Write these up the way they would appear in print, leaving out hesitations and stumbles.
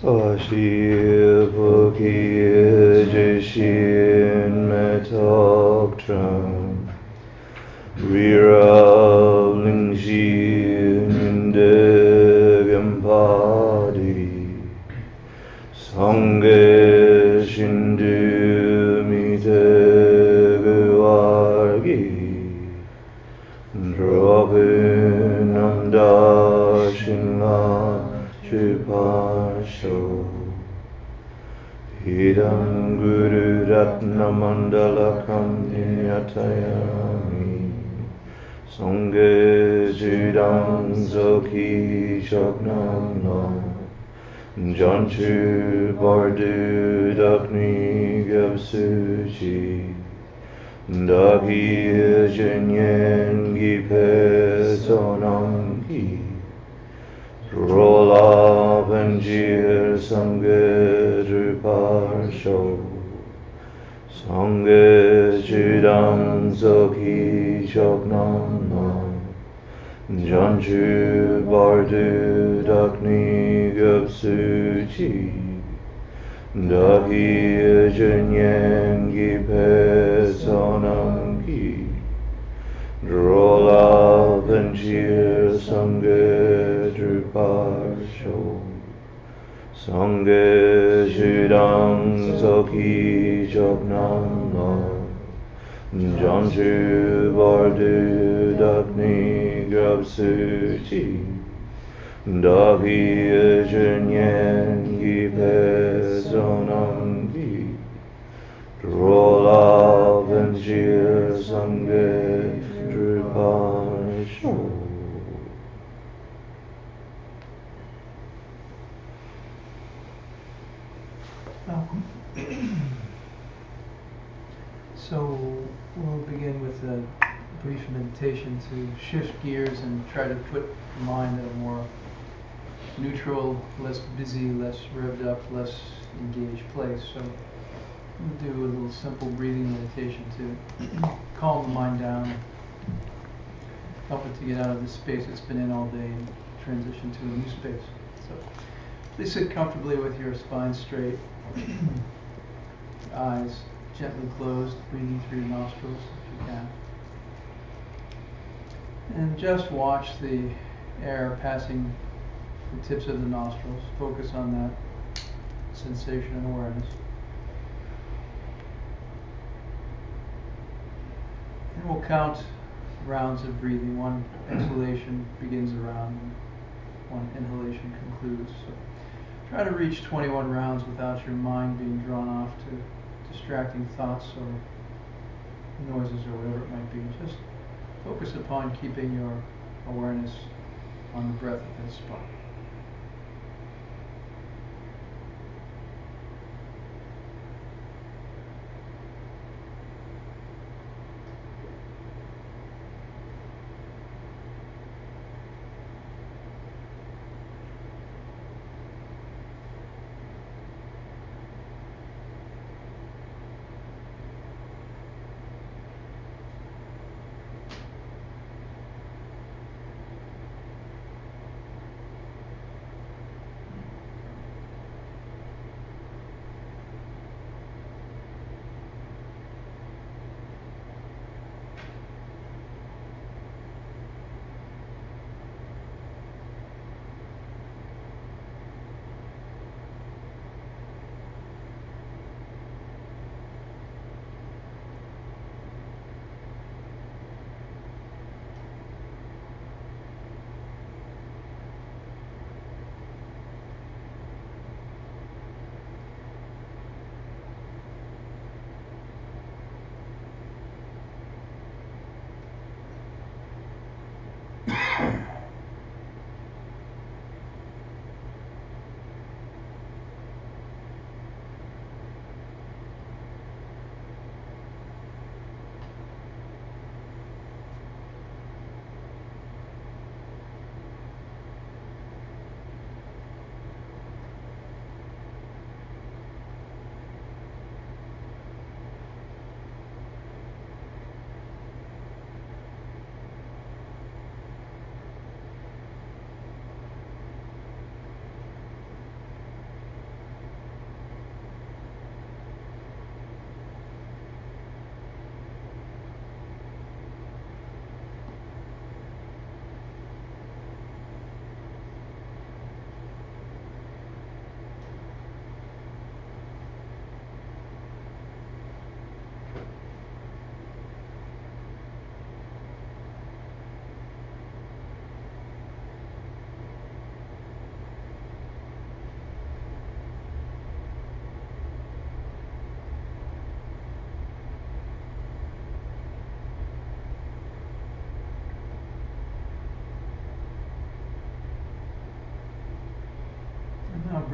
Ashivakiyajashin metoktram Riralingshi Nindagampadi Sange Shindu Miteguargi Dravinanda Shinla Tripasho Hidam Guru Ratna Mandalakam Ninyatayami Sange Jidam Zoki Shoknam Lam Janchu Bardu Dakni Gapsuchi Dagi Jenyen Gipe Sonam Ki Rola Benjir Sange Druparsho Sange Jidam Zoki Choknam Nam Janchu Bardu Dakni Gapsuchi Dahi Jenyen Gipe Sonam Ki Drola Benjir Sange Druparsho Sange Jidam Zoki Choknam Nam Janchu Bardu Dakni Gapsuchi Dahi Jenyen Gipe Sonam Ki Drola Benjir Sange Druparsho. So we'll begin with a brief meditation to shift gears and try to put the mind in a more neutral, less busy, less revved up, less engaged place. So we'll do a little simple breathing meditation to calm the mind down, help it to get out of the space it's been in all day and transition to a new space. So please sit comfortably with your spine straight, eyes gently closed, breathing through your nostrils if you can. And just watch the air passing the tips of the nostrils. Focus on that sensation and awareness. And we'll count rounds of breathing. One exhalation begins a round, and one inhalation concludes. So try to reach 21 rounds without your mind being drawn off to distracting thoughts or noises or whatever it might be. Just focus upon keeping your awareness on the breath at this spot.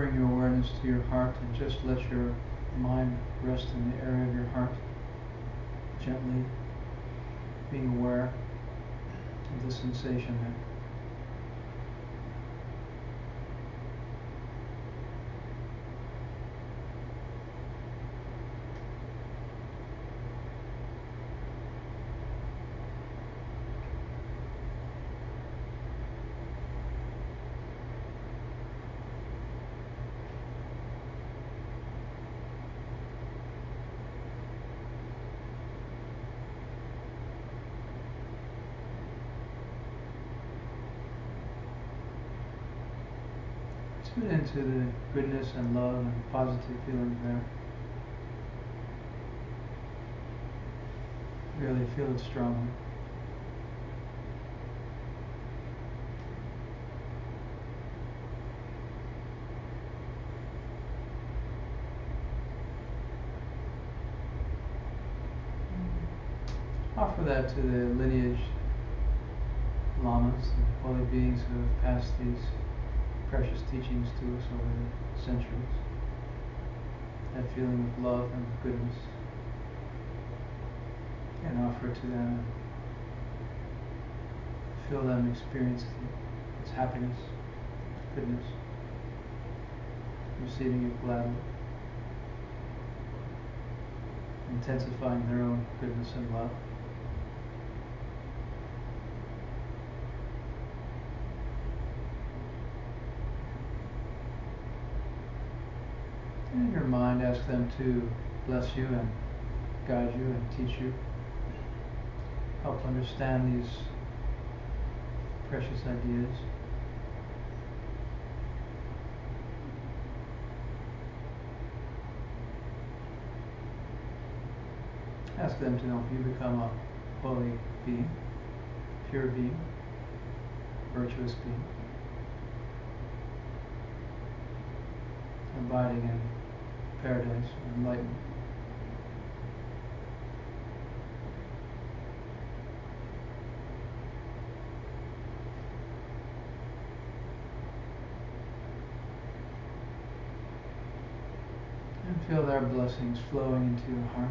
bring your awareness to your heart and just let your mind rest in the area of your heart, gently being aware of the sensation there. Tune into the goodness and love and positive feelings there. Really feel it strongly. Offer that to the lineage lamas, the holy beings who have passed these precious teachings to us over the centuries. That feeling of love and goodness. And offer it to them. Feel them experience its happiness, goodness. Receiving it gladly. Intensifying their own goodness and love. And in your mind, ask them to bless you and guide you and teach you. Help understand these precious ideas. Ask them to help you become a holy being, pure being, virtuous being, abiding in paradise or enlightenment. And feel their blessings flowing into your heart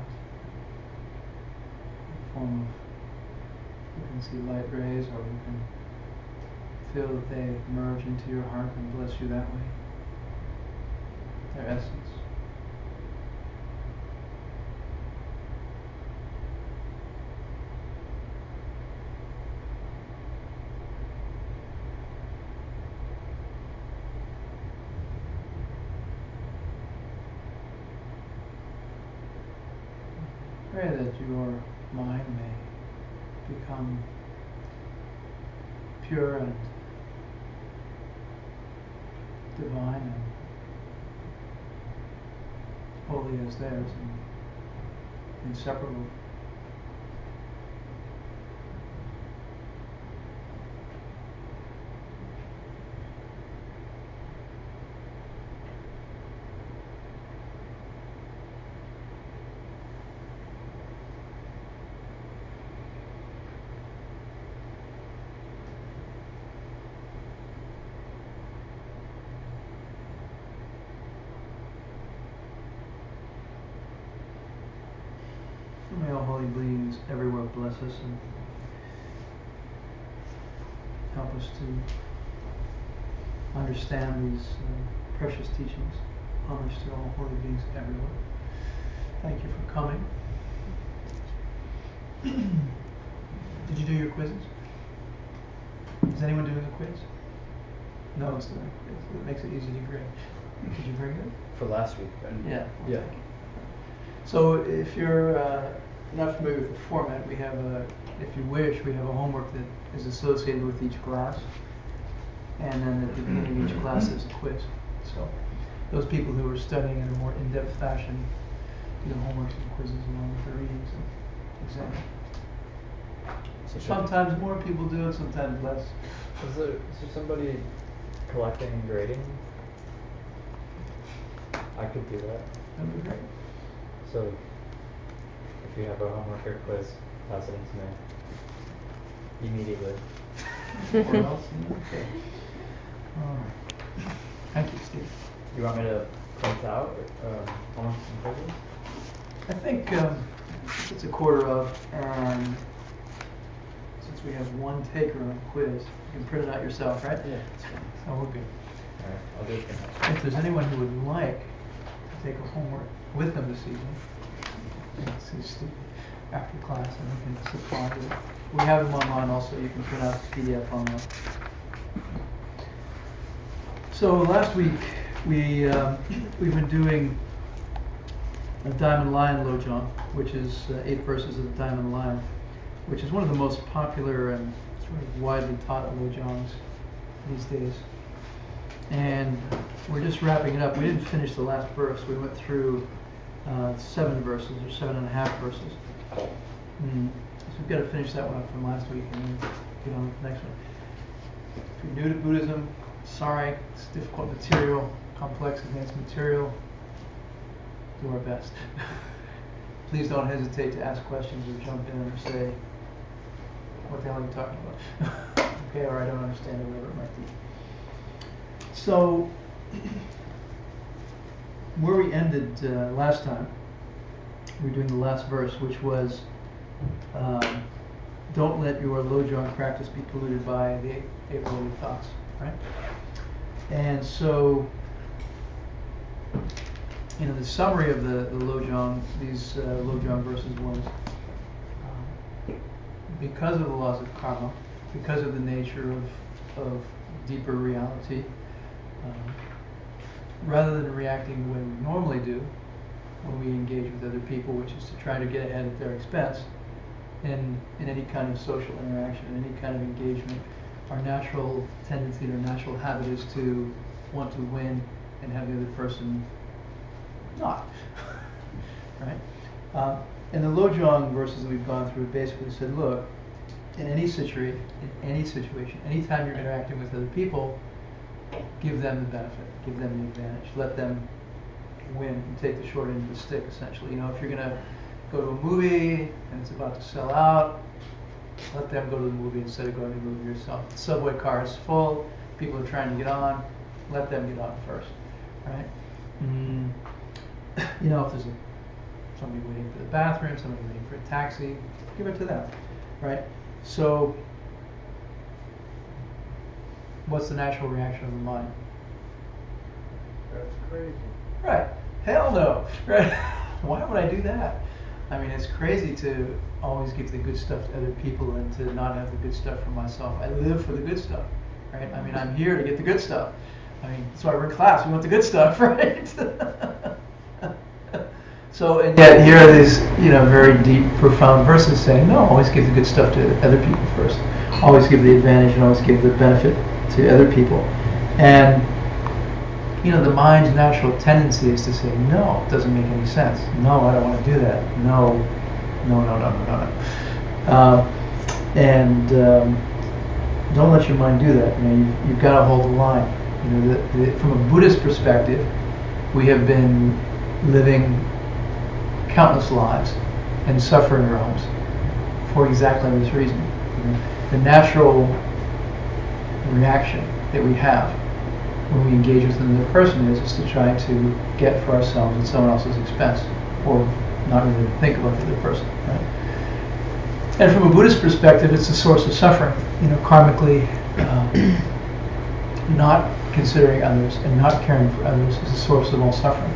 in the form of, you can see light rays, or you can feel that they merge into your heart and bless you that way. Their essence. Pray that your mind may become pure and divine and holy as theirs and inseparable. May all holy beings everywhere bless us and help us to understand these precious teachings. Homage to all holy beings everywhere. Thank you for coming. Did you do your quizzes? Is anyone doing a quiz? No one's doing a quiz. It makes it easy to grade. Did you bring it? For last week. Yeah. Yeah. So if you're not familiar with the format, we have if you wish, we have a homework that is associated with each class. And then at the beginning of each class there's a quiz. So those people who are studying in a more in-depth fashion do the homeworks and quizzes along with the readings and exam. So sometimes more people do it, sometimes less. Is there somebody collecting and grading? I could do that. That'd be great. So if you have a homework or quiz, pass it in to me immediately. Or else, okay. All right. Thank you, Steve. You want me to print out homework and quizzes? I think it's a quarter of, and since we have one taker on the quiz, you can print it out yourself, right? Yeah. So we're good. Alright, I'll do it for now. If there's anyone who would like to take a homework with them this evening, see Steve after class, and we can supply it. We have them online also. You can print out the PDF online. So last week we've been doing a Diamond Lion Lojong, which is 8 verses of the Diamond Lion, which is one of the most popular and sort of widely taught Lojongs these days. And we're just wrapping it up. We didn't finish the last verse. We went through 7 verses, or 7.5 verses. So we've got to finish that one up from last week and then get on to the next one. If you're new to Buddhism, sorry, it's difficult material, complex advanced material. Do our best. Please don't hesitate to ask questions or jump in or say, what the hell are you talking about? Okay, or I don't understand, or whatever it might be. So, where we ended last time, we were doing the last verse, which was, don't let your Lojong practice be polluted by the 8 worldly thoughts, right? And so, the summary of the Lojong, these Lojong verses was, because of the laws of karma, because of the nature of deeper reality, rather than reacting the way we normally do when we engage with other people, which is to try to get ahead at their expense in any kind of social interaction, in any kind of engagement, our natural tendency, our natural habit is to want to win and have the other person not, right? And the Lojong verses that we've gone through basically said, look, in any situation, anytime you're interacting with other people, give them the benefit, give them the advantage, let them win and take the short end of the stick, essentially. If you're going to go to a movie and it's about to sell out, let them go to the movie instead of going to the movie yourself. The subway car is full, people are trying to get on, let them get on first, right? If there's somebody waiting for the bathroom, somebody waiting for a taxi, give it to them, right? So, what's the natural reaction of the mind? That's crazy. Right. Hell no. Right. Why would I do that? I mean, it's crazy to always give the good stuff to other people and to not have the good stuff for myself. I live for the good stuff, right? I mean, I'm here to get the good stuff. I mean, that's why we're in class. We want the good stuff, right? So, and yet here are these, very deep, profound verses saying, no, always give the good stuff to other people first. Always give the advantage and always give the benefit to other people. And, the mind's natural tendency is to say, no, it doesn't make any sense. No, I don't want to do that. No. Don't let your mind do that. You've got to hold the line. From a Buddhist perspective, we have been living countless lives in suffering realms for exactly this reason. The natural reaction that we have when we engage with another person is to try to get for ourselves at someone else's expense, or not really think about the other person, right? And from a Buddhist perspective, it's a source of suffering. Karmically, not considering others and not caring for others is a source of all suffering.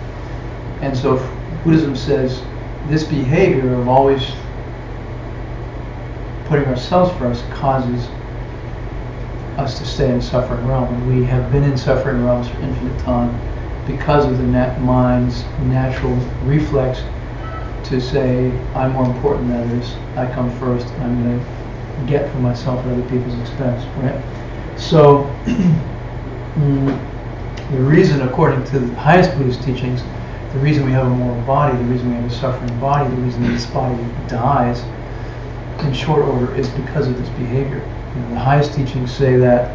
And so Buddhism says this behavior of always putting ourselves first causes us to stay in the suffering realm. And we have been in suffering realms for infinite time because of the mind's natural reflex to say, I'm more important than others, I come first, I'm going to get for myself at other people's expense, right? So, the reason, according to the highest Buddhist teachings, the reason we have a moral body, the reason we have a suffering body, the reason this body dies in short order is because of this behavior. The highest teachings say that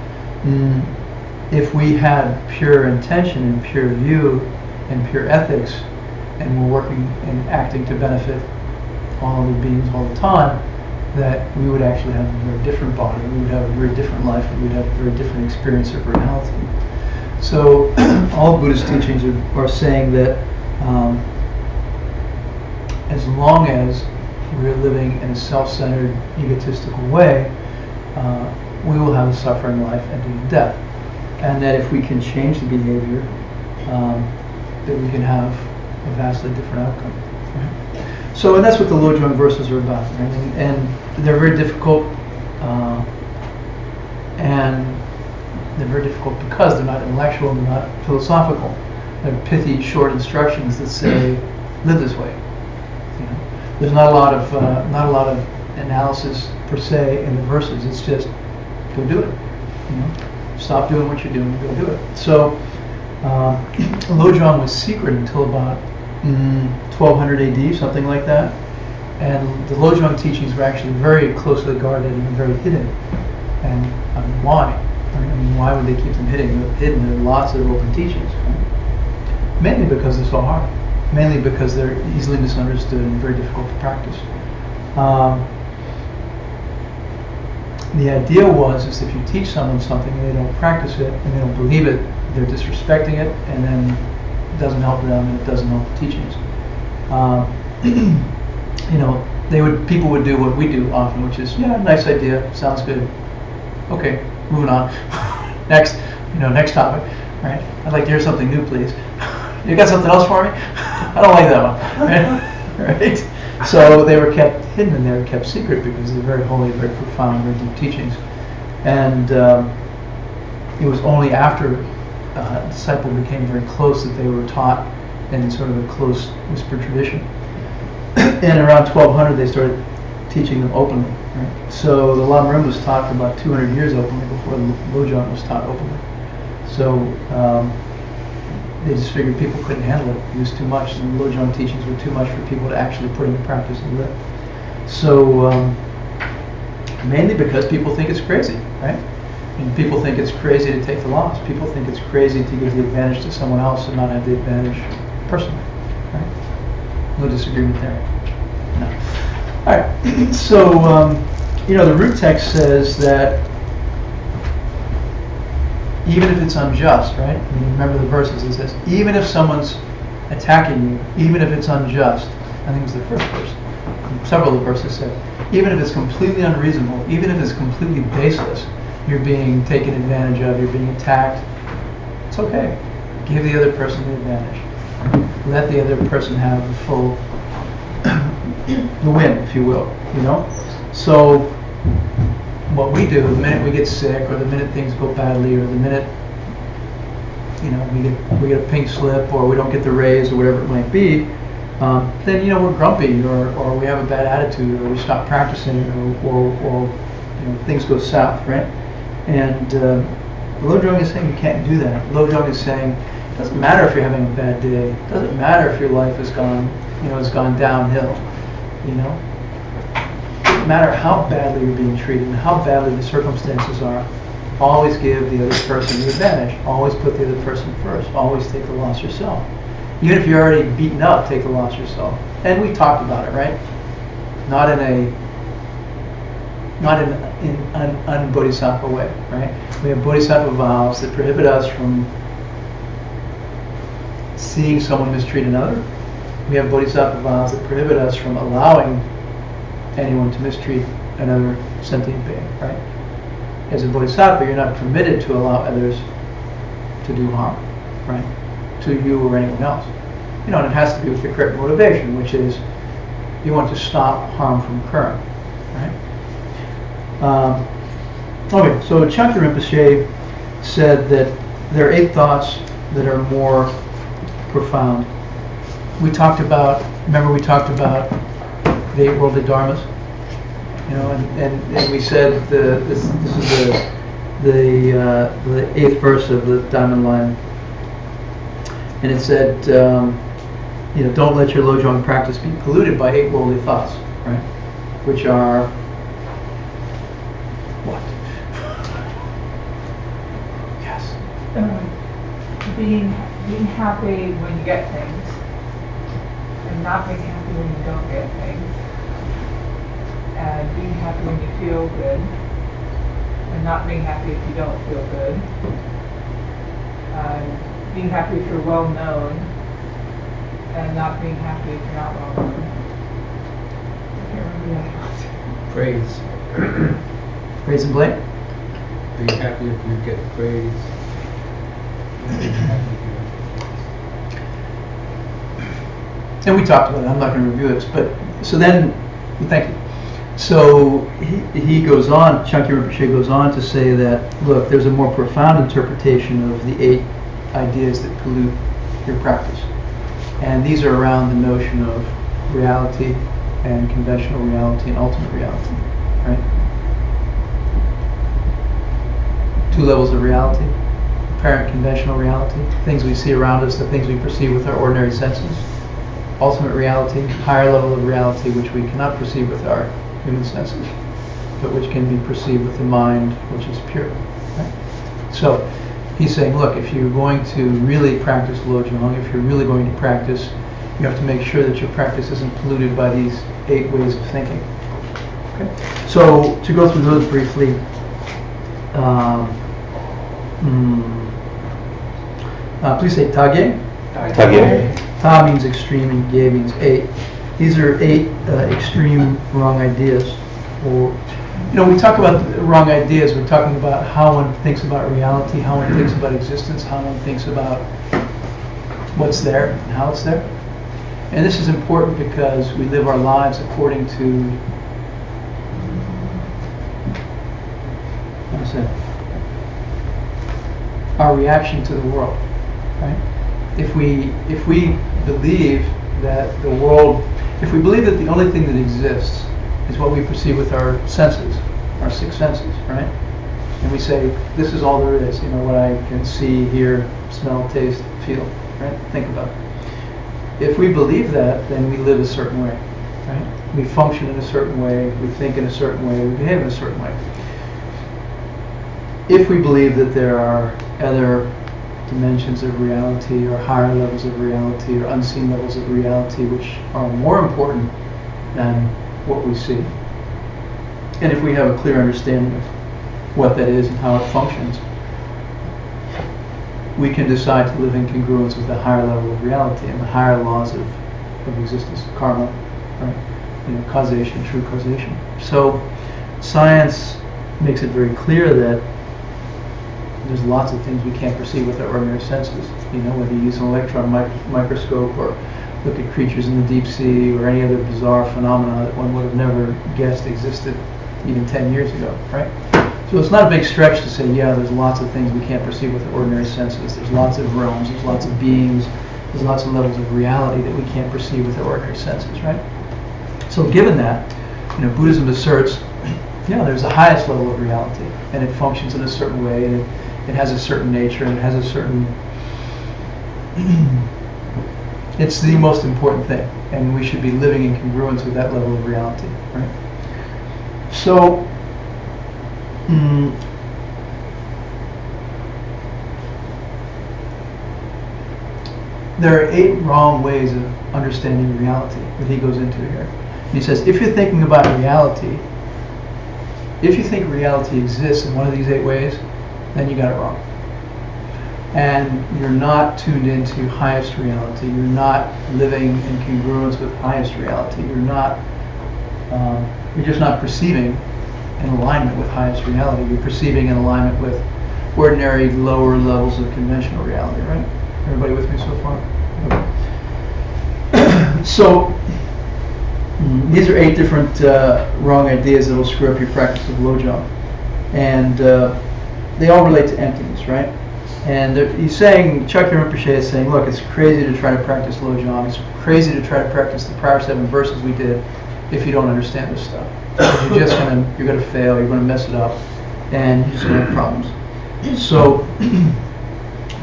if we had pure intention and pure view and pure ethics, and we're working and acting to benefit all other beings all the time, that we would actually have a very different body, we would have a very different life, we would have a very different experience of reality. So all Buddhist teachings are saying that as long as we're living in a self-centered, egotistical way, we will have a suffering life ending in death. And that if we can change the behavior, that we can have a vastly different outcome. Right? So, and that's what the LOJONG verses are about. Right? And they're very difficult, and they're very difficult because they're not intellectual, they're not philosophical. They're pithy, short instructions that say, live this way. You know? There's not a lot of analysis per se in the verses. It's just go do it. You know, stop doing what you're doing and go do it. So LOJONG was secret until about 1200 AD, something like that. And the LOJONG teachings were actually very closely guarded and very hidden. And I mean, why? I mean, why would they keep them hidden? There are lots of open teachings. Right? Mainly because they're so hard. Mainly because they're easily misunderstood and very difficult to practice. The idea is if you teach someone something and they don't practice it and they don't believe it, they're disrespecting it, and then it doesn't help them and it doesn't help the teachings. You know, people would do what we do often, which is, yeah, nice idea, sounds good. Okay, moving on. Next topic. Right? I'd like to hear something new, please. You got something else for me? I don't like that one. Right? So they were kept hidden and they were kept secret because they're very holy, very profound, very deep teachings. And it was only after a disciple became very close that they were taught in sort of a close whispered tradition. And around 1200 they started teaching them openly. Right? So the Lam Rim was taught for about 200 years openly before the LOJONG was taught openly. So they just figured people couldn't handle it. It was too much. The LOJONG teachings were too much for people to actually put into practice and live. So mainly because people think it's crazy, right? And people think it's crazy to take the loss. People think it's crazy to give the advantage to someone else and not have the advantage personally, right? No disagreement there. No. All right. So the root text says that even if it's unjust, right? I mean, remember the verses. It says, even if someone's attacking you, even if it's unjust. I think it was the first verse. Several of the verses said, even if it's completely unreasonable, even if it's completely baseless, you're being taken advantage of, you're being attacked, it's okay. Give the other person the advantage. Let the other person have the full, the win, if you will, you know? So what we do, the minute we get sick, or the minute things go badly, or the minute, you know, we get a pink slip, or we don't get the raise, or whatever it might be, then, you know, we're grumpy, or we have a bad attitude, or we stop practicing, or you know, things go south, right? And LOJONG is saying you can't do that. LOJONG is saying it doesn't matter if you're having a bad day. It doesn't matter if your life has gone downhill. You know, it doesn't matter how badly you're being treated and how badly the circumstances are. Always give the other person the advantage. Always put the other person first. Always take the loss yourself. Even if you're already beaten up, take the loss yourself. And we talked about it, right? Not in an un-bodhisattva way, right? We have bodhisattva vows that prohibit us from seeing someone mistreat another. We have bodhisattva vows that prohibit us from allowing anyone to mistreat another sentient being, right? As a bodhisattva, you're not permitted to allow others to do harm, right? To you or anyone else. You know, and it has to be with the correct motivation, which is you want to stop harm from occurring, right? Okay, so Chakya Rinpoche said that there are 8 thoughts that are more profound. We talked about the 8 worldly dharmas, you know, and we said this is the 8th verse of the Diamond Line, and it said, you know, don't let your LOJONG practice be polluted by 8 worldly thoughts, right? Which are what? Yes. Being happy when you get things, and not being happy when you don't get things, and being happy when you feel good, and not being happy if you don't feel good, being happy if you're well known, and not being happy if you're not well known. I can't remember the other ones. Praise. Praise and blame? Be happy if you get praise. Be happy if you don't get praise. And we talked about it, I'm not going to review this, but, so then, thank you. So he goes on, Chunky Rinpoche goes on to say that, look, there's a more profound interpretation of the 8 ideas that pollute your practice. And these are around the notion of reality and conventional reality and ultimate reality, right? 2 levels of reality: apparent conventional reality, things we see around us, the things we perceive with our ordinary senses; ultimate reality, higher level of reality which we cannot perceive with our human senses, but which can be perceived with the mind, which is pure. Right? So he's saying, look, if you're going to really practice LOJONG, if you're really going to practice, you have to make sure that your practice isn't polluted by these 8 ways of thinking. Okay? So to go through those briefly, please say Tage. Tage. Ta means extreme and Ge means 8. These are 8 extreme wrong ideas. Or, we talk about wrong ideas. We're talking about how one thinks about reality, how one thinks about existence, how one thinks about what's there and how it's there. And this is important because we live our lives according to, our reaction to the world. Right? If we believe that the world, if we believe that the only thing that exists is what we perceive with our senses, our 6 senses, right? And we say, this is all there is, what I can see, hear, smell, taste, feel, right? Think about it. If we believe that, then we live a certain way, right? We function in a certain way, we think in a certain way, we behave in a certain way. If we believe that there are other dimensions of reality, or higher levels of reality, or unseen levels of reality, which are more important than what we see, and if we have a clear understanding of what that is and how it functions, we can decide to live in congruence with the higher level of reality and the higher laws of existence, karma, right? Causation, true causation. So science makes it very clear that there's lots of things we can't perceive with our ordinary senses. Whether you use an electron microscope or look at creatures in the deep sea or any other bizarre phenomena that one would have never guessed existed even 10 years ago, right? So it's not a big stretch to say, yeah, there's lots of things we can't perceive with our ordinary senses. There's lots of realms, there's lots of beings, there's lots of levels of reality that we can't perceive with our ordinary senses, right? So given that, Buddhism asserts, there's the highest level of reality, and it functions in a certain way, and it has a certain nature, and it has a certain it's the most important thing, and we should be living in congruence with that level of reality, right? So there are 8 wrong ways of understanding reality that he goes into here. And he says, if you're thinking about reality, if you think reality exists in one of these 8 ways, then you got it wrong. And you're not tuned into highest reality. You're not living in congruence with highest reality. You're just not perceiving in alignment with highest reality. You're perceiving in alignment with ordinary lower levels of conventional reality, right? Everybody with me so far? Okay. So these are 8 different wrong ideas that will screw up your practice of LOJONG. And they all relate to emptiness, right? And he's saying, Chakya Rinpoche is saying, look, it's crazy to try to practice LOJONG. It's crazy to try to practice the prior 7 verses we did if you don't understand this stuff. You're gonna fail, you're gonna mess it up, and you're just gonna have problems. So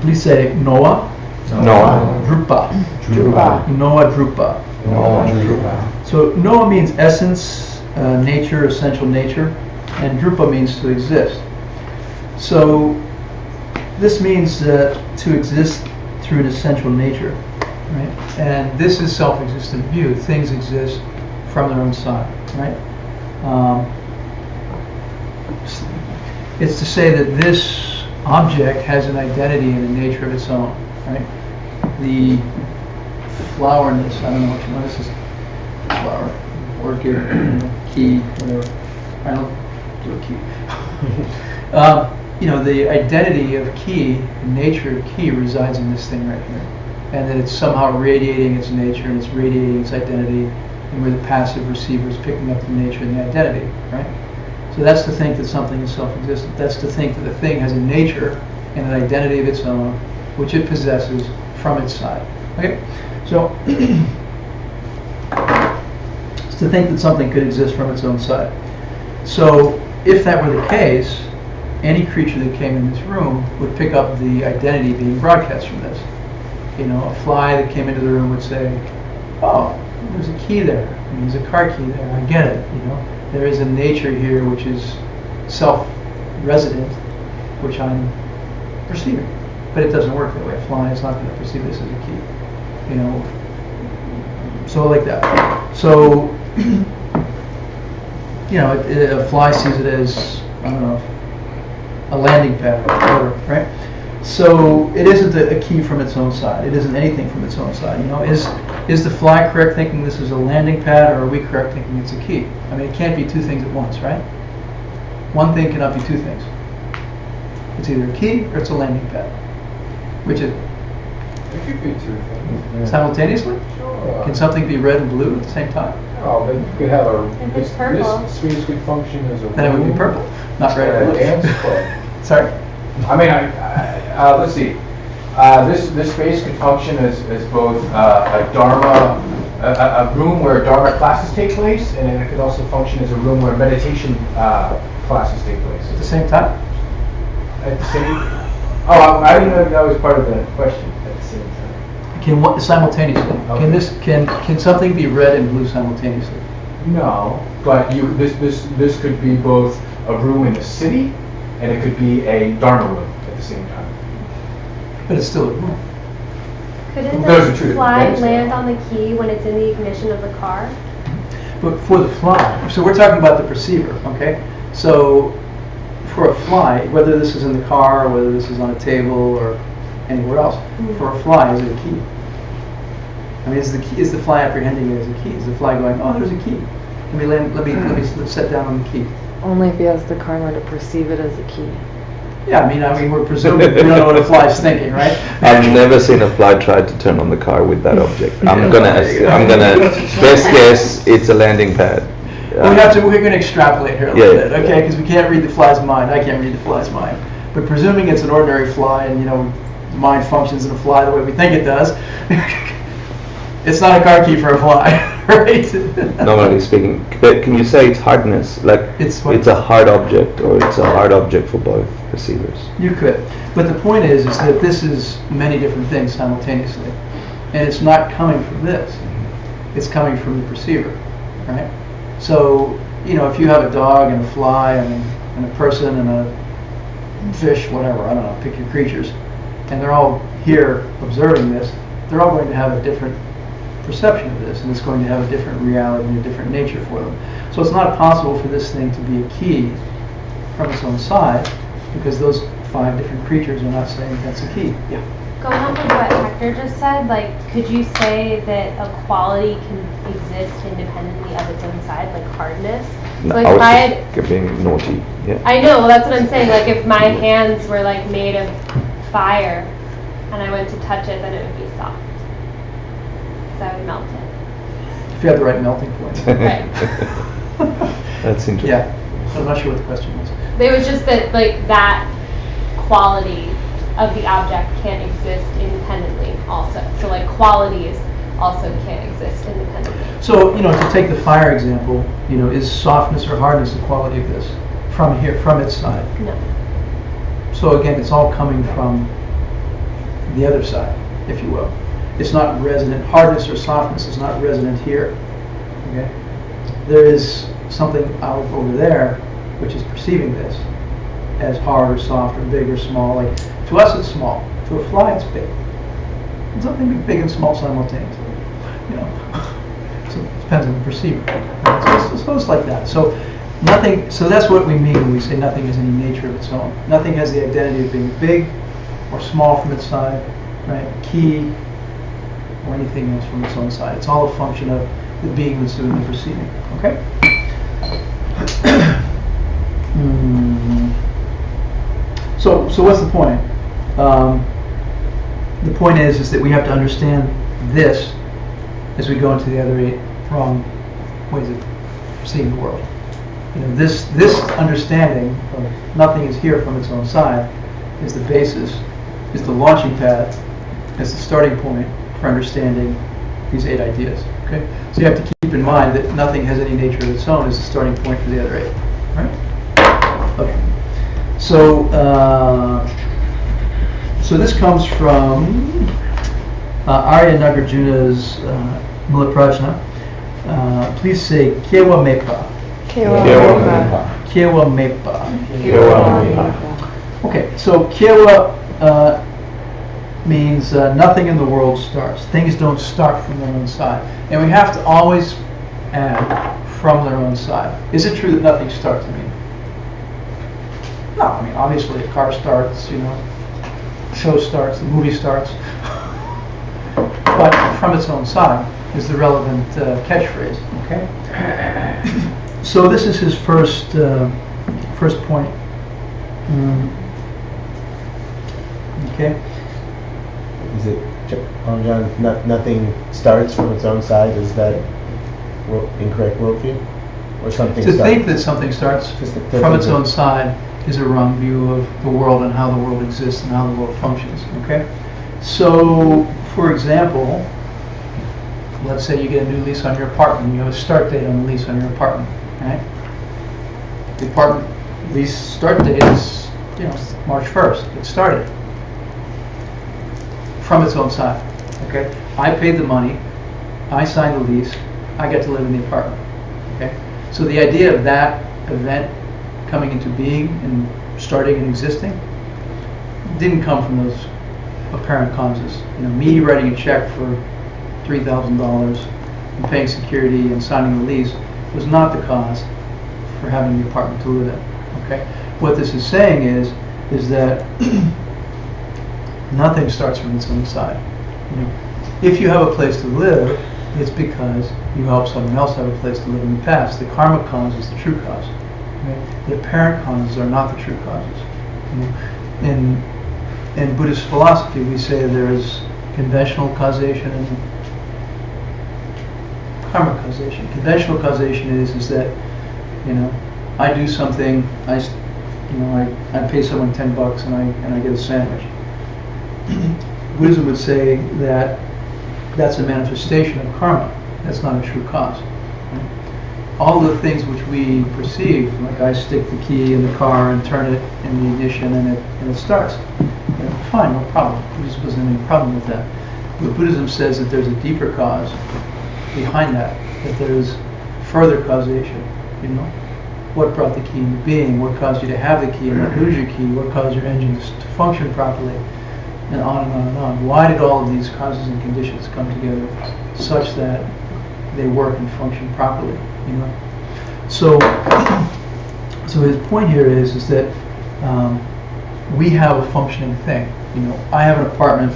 please say Noah. Noah. Drupa. Drupa. Noah Drupa. Noah Drupa. So Noah means essence, nature, essential nature, and Drupa means to exist. So this means to exist through an essential nature, right? And this is self-existent view. Things exist from their own side, right? It's to say that this object has an identity and a nature of its own, right? The flowerness, I don't know what this is, flower, orchid, key, whatever. I don't do a key. The identity of key, the nature of key resides in this thing right here. And that it's somehow radiating its nature and it's radiating its identity, and we're the passive receivers picking up the nature and the identity, right? So that's to think that something is self-existent. That's to think that the thing has a nature and an identity of its own, which it possesses from its side. Okay? So, it's to think that something could exist from its own side. So, if that were the case, any creature that came in this room would pick up the identity being broadcast from this. A fly that came into the room would say, oh, there's a key there. There's a car key there. I get it. There is a nature here which is self-resident, which I'm perceiving. But it doesn't work that way. A fly is not going to perceive this as a key. So like that. So, a fly sees it as, I don't know, a landing pad or whatever, right? So it isn't a key from its own side. It isn't anything from its own side. Is the fly correct thinking this is a landing pad, or are we correct thinking it's a key? I mean, it can't be two things at once, right? One thing cannot be two things. It's either a key or it's a landing pad. Which is It could be two things. simultaneously? Sure. Can something be red and blue at the same time? Oh, then you could have If it's purple. this space could function as a Then it would be room purple, not red and and a blue. dance club. Sorry. I mean, let's see. This space could function as both a Dharma, a room where Dharma classes take place, and it could also function as a room where meditation classes take place. At the same time? At the same. Oh, I didn't know that was part of the question. At the same time. Can what simultaneously? Okay. Can something be red and blue simultaneously? No, but this could be both a room in the city, and it could be a Dharma room at the same time. But it's still a room. Couldn't Those are the two fly things, land though. on the key when it's in the ignition of the car? But for the fly, so we're talking about the perceiver, okay? So for a fly, whether this is in the car, or whether this is on a table, or anywhere else, for a fly, is it a key? I mean, is the fly apprehending it as a key? Is the fly going, oh, there's a key? Let me set down on the key. Only if he has the karma to perceive it as a key. Yeah, I mean, we're presuming we don't know what a fly's thinking, right? I've never seen a fly try to turn on the car with that object. I'm gonna best guess it's a landing pad. We're gonna extrapolate here a little bit, okay? Yeah. Because we can't read the fly's mind. I can't read the fly's mind. But presuming it's an ordinary fly, and the mind functions in a fly the way we think it does, it's not a car key for a fly, right? Normally speaking, but can you say it's hardness? Like It's what? it's a hard object, or it's a hard object for both receivers? You could. But the point is that this is many different things simultaneously. And it's not coming from this. It's coming from the perceiver, right? So, if you have a dog and a fly and a person and a fish, whatever, I don't know, pick your creatures, and they're all here observing this, they're all going to have a different perception of this, and it's going to have a different reality and a different nature for them. So it's not possible for this thing to be a key from its own side, because those 5 different creatures are not saying that's a key. Yeah. Going on with what Hector just said, could you say that a quality can exist independently of its own side, like hardness? No, Like I if was I just being naughty. Yeah. I know, that's what I'm saying. Like if my hands were made of fire and I went to touch it, then it would be soft. Because I would melt it. If you have the right melting point. Right. That's interesting. Yeah. I'm not sure what the question was. It was just that that quality of the object can't exist independently also. So qualities also can't exist independently. So, to take the fire example, is softness or hardness the quality of this from its side? No. So again, it's all coming from the other side, if you will. It's not resonant. Hardness or softness is not resonant here. Okay? There is something out over there which is perceiving this as hard or soft or big or small. To us, it's small. To a fly, it's big. And something big and small simultaneously. So it depends on the perceiver. So it's like that. So nothing, so that's what we mean when we say nothing has any nature of its own. Nothing has the identity of being big or small from its side, right? Key or anything else from its own side. It's all a function of the being that's doing the perceiving, okay? So what's the point? The point is that we have to understand this as we go into the other 8 wrong ways of seeing the world. You know, this understanding of nothing is here from its own side is the basis, is the launching pad, is the starting point for understanding these 8 ideas. Okay, so you have to keep in mind that nothing has any nature of its own is the starting point for the other 8. Right? Okay. So so this comes from Arya Nagarjuna's Mula Prajna. Please say Kewa Mepa. Kewa Mepa. Okay, so Kewa means nothing in the world starts. Things don't start from their own side. And we have to always add from their own side. Is it true that nothing starts? I mean, no, I mean, obviously a car starts, you know, show starts, the movie starts. But from its own side is the relevant catchphrase, okay? So this is his first point. Okay? Is it, John, nothing starts from its own side? Is that incorrect worldview? Or something To starts? think that something starts from its own side is a wrong view of the world and how the world exists and how the world functions, okay? So, for example, let's say you get a new lease on your apartment. You have a start date on the lease on your apartment, right? The apartment lease start date is, you know, March 1st. It started from its own side, okay? I paid the money. I signed the lease. I get to live in the apartment, okay? So the idea of that event coming into being and starting and existing didn't come from those apparent causes. You know, me writing a check for $3,000 and paying security and signing the lease was not the cause for having the apartment to live in. Okay, what this is saying is that nothing starts from its own side. You know, if you have a place to live, it's because you helped someone else have a place to live in the past. The karmic cause is the true cause. Okay? The apparent causes are not the true causes. You know, in Buddhist philosophy, we say there is conventional causation and karmic causation. Conventional causation is that, you know, I do something, I pay someone $10 and I get a sandwich. Buddhism would say that that's a manifestation of karma. That's not a true cause. Right? All the things which we perceive, like I stick the key in the car and turn it in the ignition and it starts. You know, fine, no problem. Buddhism doesn't have any problem with that. But Buddhism says that there's a deeper cause behind that there's further causation. You know, what brought the key into being? What caused you to have the key and not lose your key? What caused your engine to function properly? And on and on and on. Why did all of these causes and conditions come together such that they work and function properly? You know, so his point here is that we have a functioning thing. You know, I have an apartment.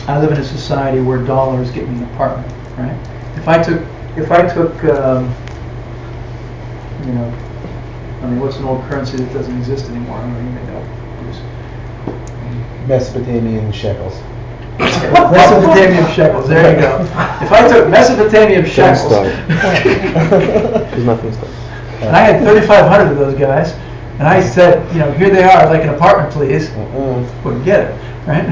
I live in a society where dollars get me an apartment, right? If I took, you know, I mean, what's an old currency that doesn't exist anymore? I don't even know. Mesopotamian shekels. Mesopotamian shekels. There you go. If I took Mesopotamian shekels, There's nothing starts. and I had 3,500 of those guys, and I said, you know, here they are, I'd like an apartment, please. Wouldn't get it, right?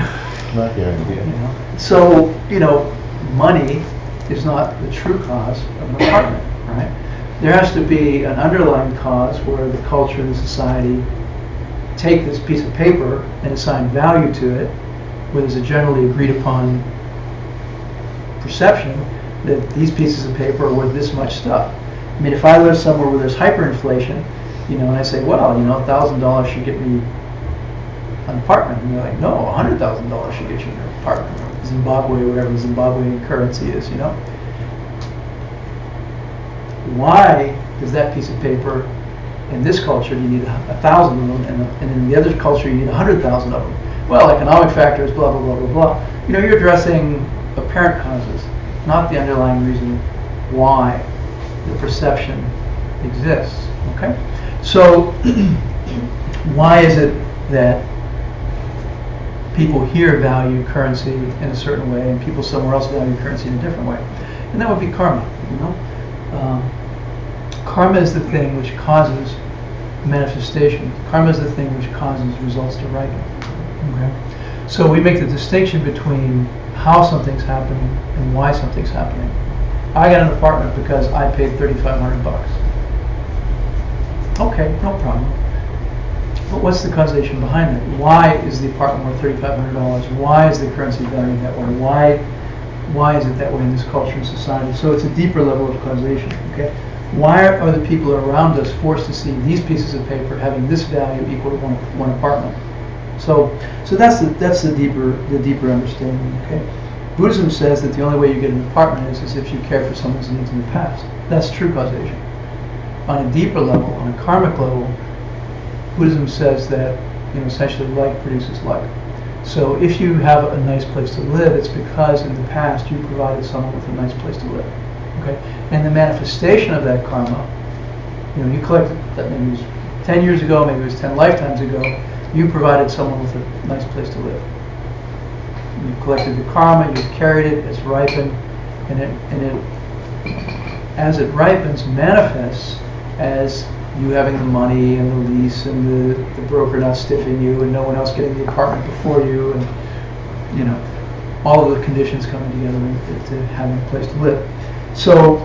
Not guaranteed. You know? So, you know, money is not the true cause of an apartment, right? There has to be an underlying cause where the culture and the society take this piece of paper and assign value to it, where there's a generally agreed upon perception that these pieces of paper are worth this much stuff. I mean, if I live somewhere where there's hyperinflation, you know, and I say, well, you know, $1,000 should get me an apartment, and they're like, no, $100,000 should get you an apartment. Zimbabwe, whatever Zimbabwean currency is, you know. why does that piece of paper, in this culture, you need 1,000 of them, and in the other culture, you need 100,000 of them? Well, economic factors, blah, blah, blah, blah, blah. You know, you're addressing apparent causes, not the underlying reason why the perception exists, okay? So, why is it that people here value currency in a certain way and people somewhere else value currency in a different way? And that would be karma, you know? Karma is the thing which causes manifestation. Karma is the thing which causes results to ripen. Okay? So we make the distinction between how something's happening and why something's happening. I got an apartment because I paid $3,500. Okay, no problem. But what's the causation behind it? Why is the apartment worth $3,500? Why is the currency valued that way? Why is it that way in this culture and society? So it's a deeper level of causation. Okay. Why are the people around us forced to see these pieces of paper having this value equal to one apartment? So that's the deeper understanding. Okay. Buddhism says that the only way you get an apartment is if you care for someone's needs in the past. That's true causation. On a deeper level, on a karmic level, Buddhism says that, you know, essentially like produces like. So if you have a nice place to live, it's because in the past you provided someone with a nice place to live. Okay? And the manifestation of that karma, you know, you collected that, maybe it was 10 years ago, maybe it was 10 lifetimes ago, you provided someone with a nice place to live. You collected the karma, you carried it, it's ripened, and it as it ripens, manifests as you having the money and the lease and the broker not stiffing you and no one else getting the apartment before you, and you know, all of the conditions coming together to having a place to live. So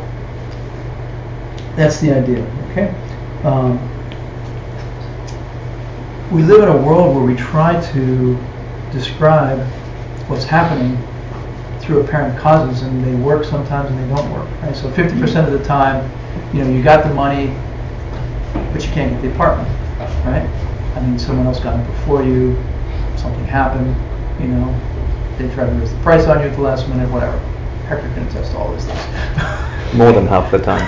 that's the idea, okay? We live in a world where we try to describe what's happening through apparent causes, and they work sometimes and they don't work, right? So 50% of the time, you know, you got the money, but you can't get the apartment, right? I mean, someone else got it before you, something happened, you know, they tried to raise the price on you at the last minute, whatever. Hector can attest to all these things. More than half the time.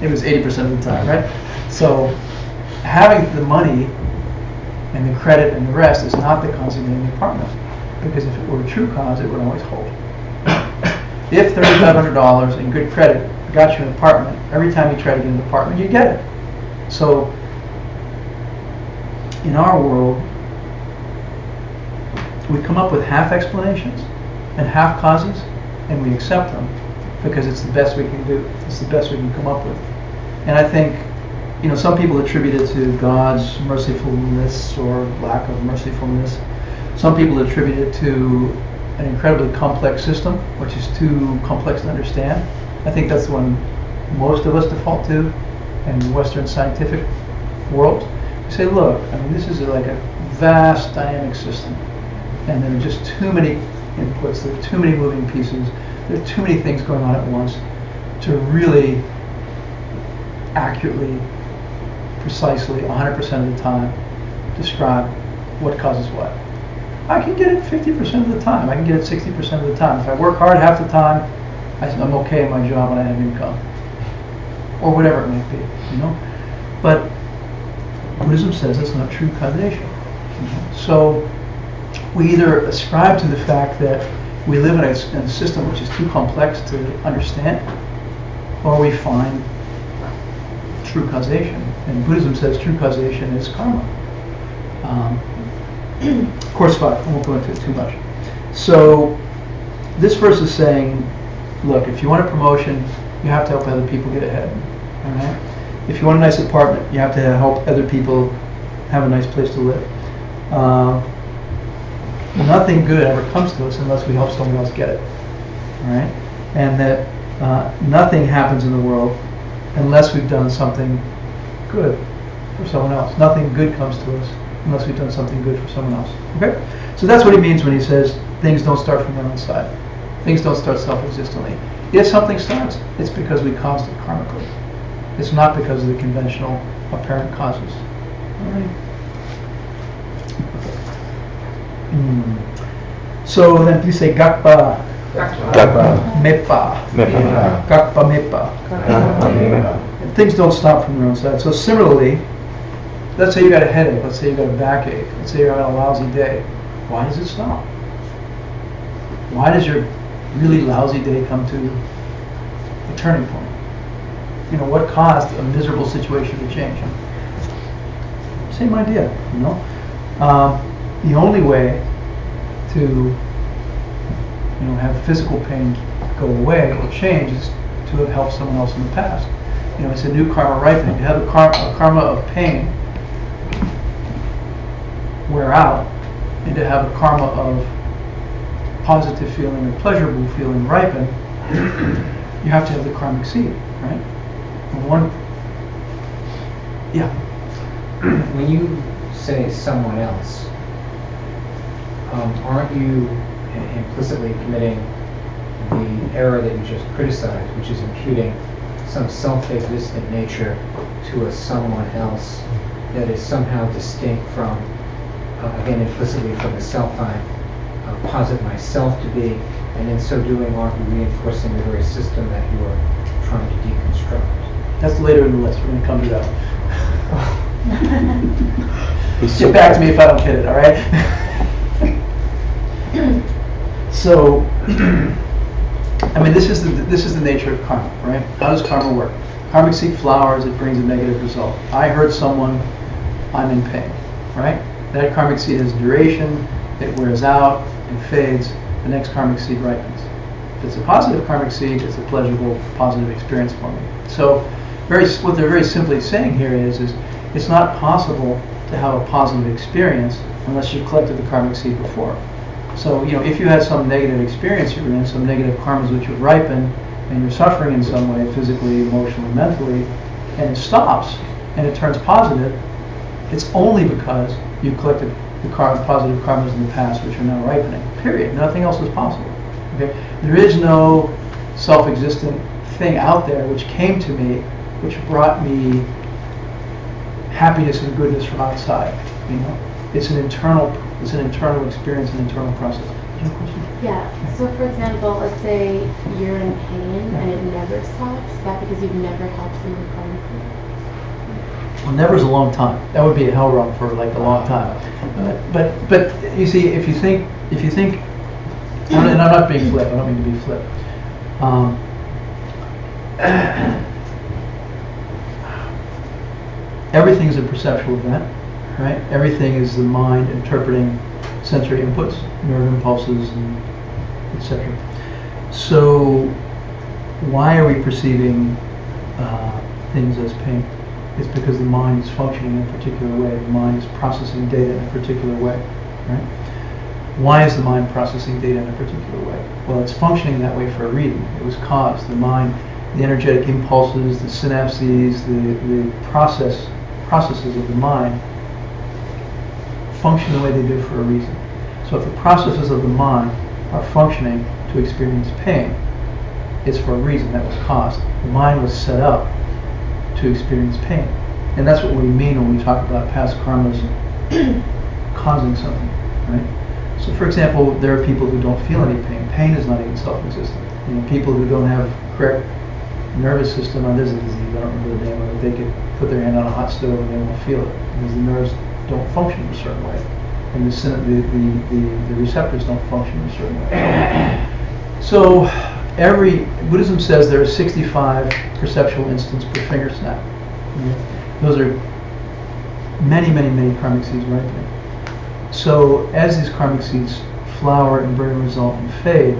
It was 80% of the time, right? So having the money and the credit and the rest is not the cause of getting the apartment. Because if it were a true cause, it would always hold. If $3,500 in good credit got you an apartment, every time you try to get an apartment, you get it. So in our world, we come up with half explanations and half causes, and we accept them because it's the best we can do. It's the best we can come up with. And I think, you know, some people attribute it to God's mercifulness or lack of mercifulness. Some people attribute it to an incredibly complex system, which is too complex to understand. I think that's the one most of us default to in the Western scientific world. We say, look, I mean, this is like a vast dynamic system, and there are just too many inputs, there are too many moving pieces, there are too many things going on at once to really accurately, precisely, 100% of the time describe what causes what. I can get it 50% of the time. I can get it 60% of the time. If I work hard half the time, I'm okay in my job and I have income. Or whatever it might be, you know? But Buddhism says that's not true causation. You know? So we either ascribe to the fact that we live in a system which is too complex to understand, or we find true causation. And Buddhism says true causation is karma. Course 5, I won't go into it too much. So this verse is saying, look, if you want a promotion, you have to help other people get ahead. All right? If you want a nice apartment, you have to help other people have a nice place to live. Nothing good ever comes to us unless we help someone else get it. All right? And that nothing happens in the world unless we've done something good for someone else. Nothing good comes to us unless we've done something good for someone else. Okay? So that's what he means when he says things don't start from their own side. Things don't start self-existently. If something starts, it's because we caused it karmically. It's not because of the conventional apparent causes. All right? So then you say gakpa, Gakpa. Mepa. Mepa. Gakpa mepa. And things don't stop from their own side. So similarly, let's say you got a headache, let's say you got a backache, let's say you're having a lousy day. Why does it stop? Why does your really lousy day come to a turning point? You know, what caused a miserable situation to change? Same idea, you know? The only way to, you know, have physical pain go away or change is to have helped someone else in the past. You know, it's a new karma ripening. To have a karma of pain wear out, and to have a karma of positive feeling or pleasurable feeling ripen, you have to have the karmic seed, right? And When you say someone else, aren't you implicitly committing the error that you just criticized, which is imputing some self-existent nature to a someone else that is somehow distinct from, again, implicitly from the self I posit myself to be, and in so doing aren't you reinforcing the very system that you are trying to deconstruct? that's later in the list. We're going to come to that. Get back to me if I don't get it, all right? So, I mean, this is the nature of karma, right? How does karma work? Karmic seed flowers, it brings a negative result. I hurt someone, I'm in pain, right? That karmic seed has duration, it wears out, it fades, the next karmic seed ripens. If it's a positive karmic seed, it's a pleasurable, positive experience for me. So, what they're very simply saying here is it's not possible to have a positive experience unless you collected the karmic seed before. So, you know, if you had some negative experience you're in, some negative karmas which have ripened, and you're suffering in some way, physically, emotionally, mentally, and it stops, and it turns positive, it's only because you collected the positive karmas in the past which are now ripening. Period. Nothing else is possible. Okay? There is no self-existent thing out there which came to me, which brought me happiness and goodness from outside. You know, it's an internal experience, an internal process. Do you have a question? Yeah. So, for example, let's say you're in pain and it never stops. Is that because you've never helped someone karmically? Well, never is a long time. That would be a hell run for like a long time. But you see, if you think, and I'm not being flip. I don't mean to be flip. Everything is a perceptual event, right? Everything is the mind interpreting sensory inputs, nerve impulses, and etc. So, why are we perceiving things as pain? It's because the mind is functioning in a particular way. The mind is processing data in a particular way, right? Why is the mind processing data in a particular way? Well, it's functioning that way for a reason. It was caused. The mind, the energetic impulses, the synapses, the processes of the mind function the way they do for a reason. So if the processes of the mind are functioning to experience pain, it's for a reason that was caused. The mind was set up to experience pain. And that's what we mean when we talk about past karmas causing something, right? So for example, there are people who don't feel any pain. Pain is not even self-existent. You know, people who don't have correct nervous system, there's a disease, I don't remember the name of it, they could put their hand on a hot stove and they won't feel it because the nerves don't function in a certain way. And the receptors don't function in a certain way. So Buddhism says there are 65 perceptual instants per finger snap. Those are many, many, many karmic seeds ripening. So as these karmic seeds flower and bring a result and fade,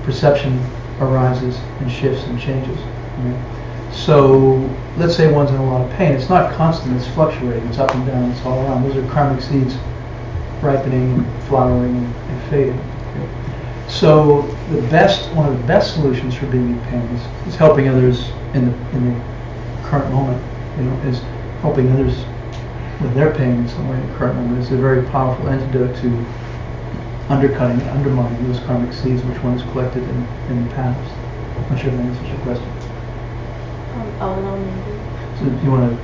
perception arises and shifts and changes. Right? So let's say one's in a lot of pain. It's not constant, it's fluctuating, it's up and down, it's all around. Those are karmic seeds ripening, flowering, and fading. Okay? So one of the best solutions for being in pain is helping others in the current moment. You know, is helping others with their pain in some way in the current moment. It's a very powerful antidote to undercutting and undermining those karmic seeds which one has collected in the past. I'm not sure if that answers your question. A little maybe. So you want to?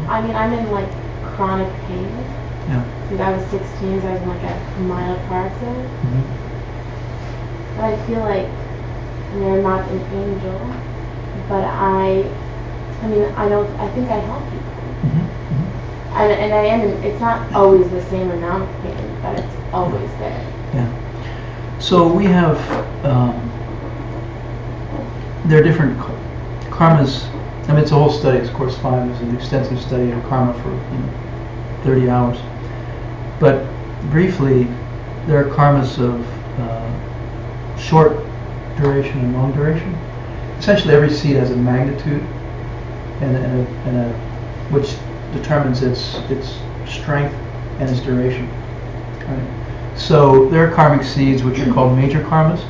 I mean, I'm in like chronic pain. Yeah. Since I was 16, I was in like a mild car accident. Mm-hmm. But I feel like, I mean, I'm not an angel, but I think I help people. And I am, it's not always the same amount of pain, but it's always there. Yeah. So we have, there are different karmas. I mean, it's a whole study. It's course 5 is an extensive study of karma for 30 hours. But briefly, there are karmas of short duration and long duration. Essentially, every seed has a magnitude, and which determines its strength and its duration. Right? So there are karmic seeds which are called major karmas,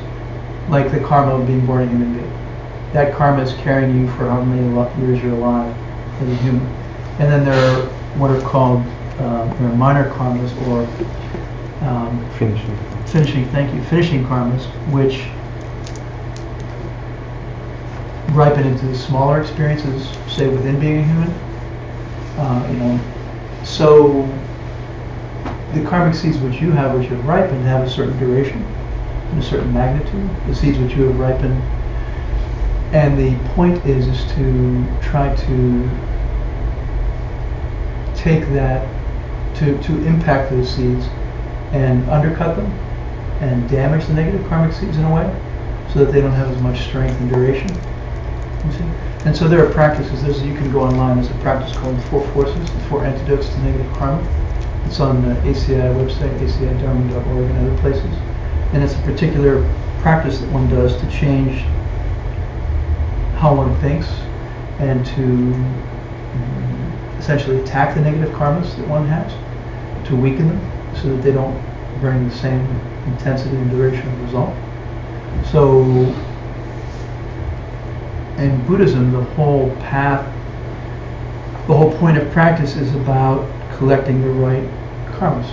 like the karma of being born a human being. That karma is carrying you for how many years you're alive as a human. And then there are what are called there are minor karmas, or finishing karmas, which ripen into the smaller experiences, say within being a human. So the karmic seeds which you have, which have ripened, have a certain duration and a certain magnitude. The seeds which you have ripened, and the point is to try to take that, to impact those seeds and undercut them and damage the negative karmic seeds in a way, so that they don't have as much strength and duration. You see? And so there are practices. You can go online. There's a practice called the 4 forces, the 4 antidotes to negative karma. It's on the ACI website, acidharma.org, and other places. And it's a particular practice that one does to change how one thinks and to essentially attack the negative karmas that one has, to weaken them so that they don't bring the same intensity and duration of result. So in Buddhism, the whole path, the whole point of practice is about collecting the right karmas,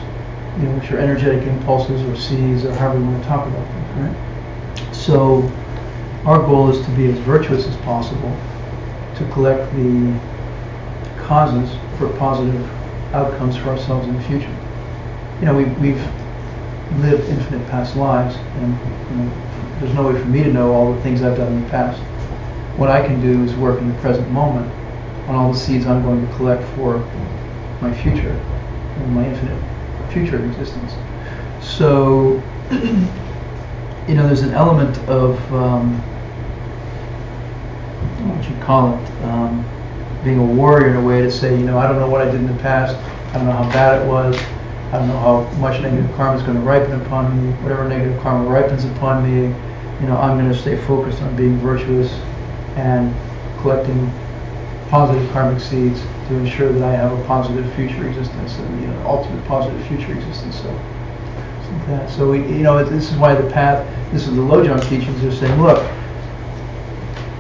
which are energetic impulses or seeds, or however you want to talk about them, right? So our goal is to be as virtuous as possible, to collect the causes for positive outcomes for ourselves in the future. We've lived infinite past lives, and there's no way for me to know all the things I've done in the past. What I can do is work in the present moment on all the seeds I'm going to collect for my future, and my infinite future existence. So, there's an element of, what you call it, being a warrior in a way, to say, I don't know what I did in the past, I don't know how bad it was, I don't know how much negative karma is going to ripen upon me. Whatever negative karma ripens upon me, I'm going to stay focused on being virtuous and collecting positive karmic seeds to ensure that I have a positive future existence, and ultimate positive future existence. So this is why the path. This is the Lojong teachings. Are saying, look,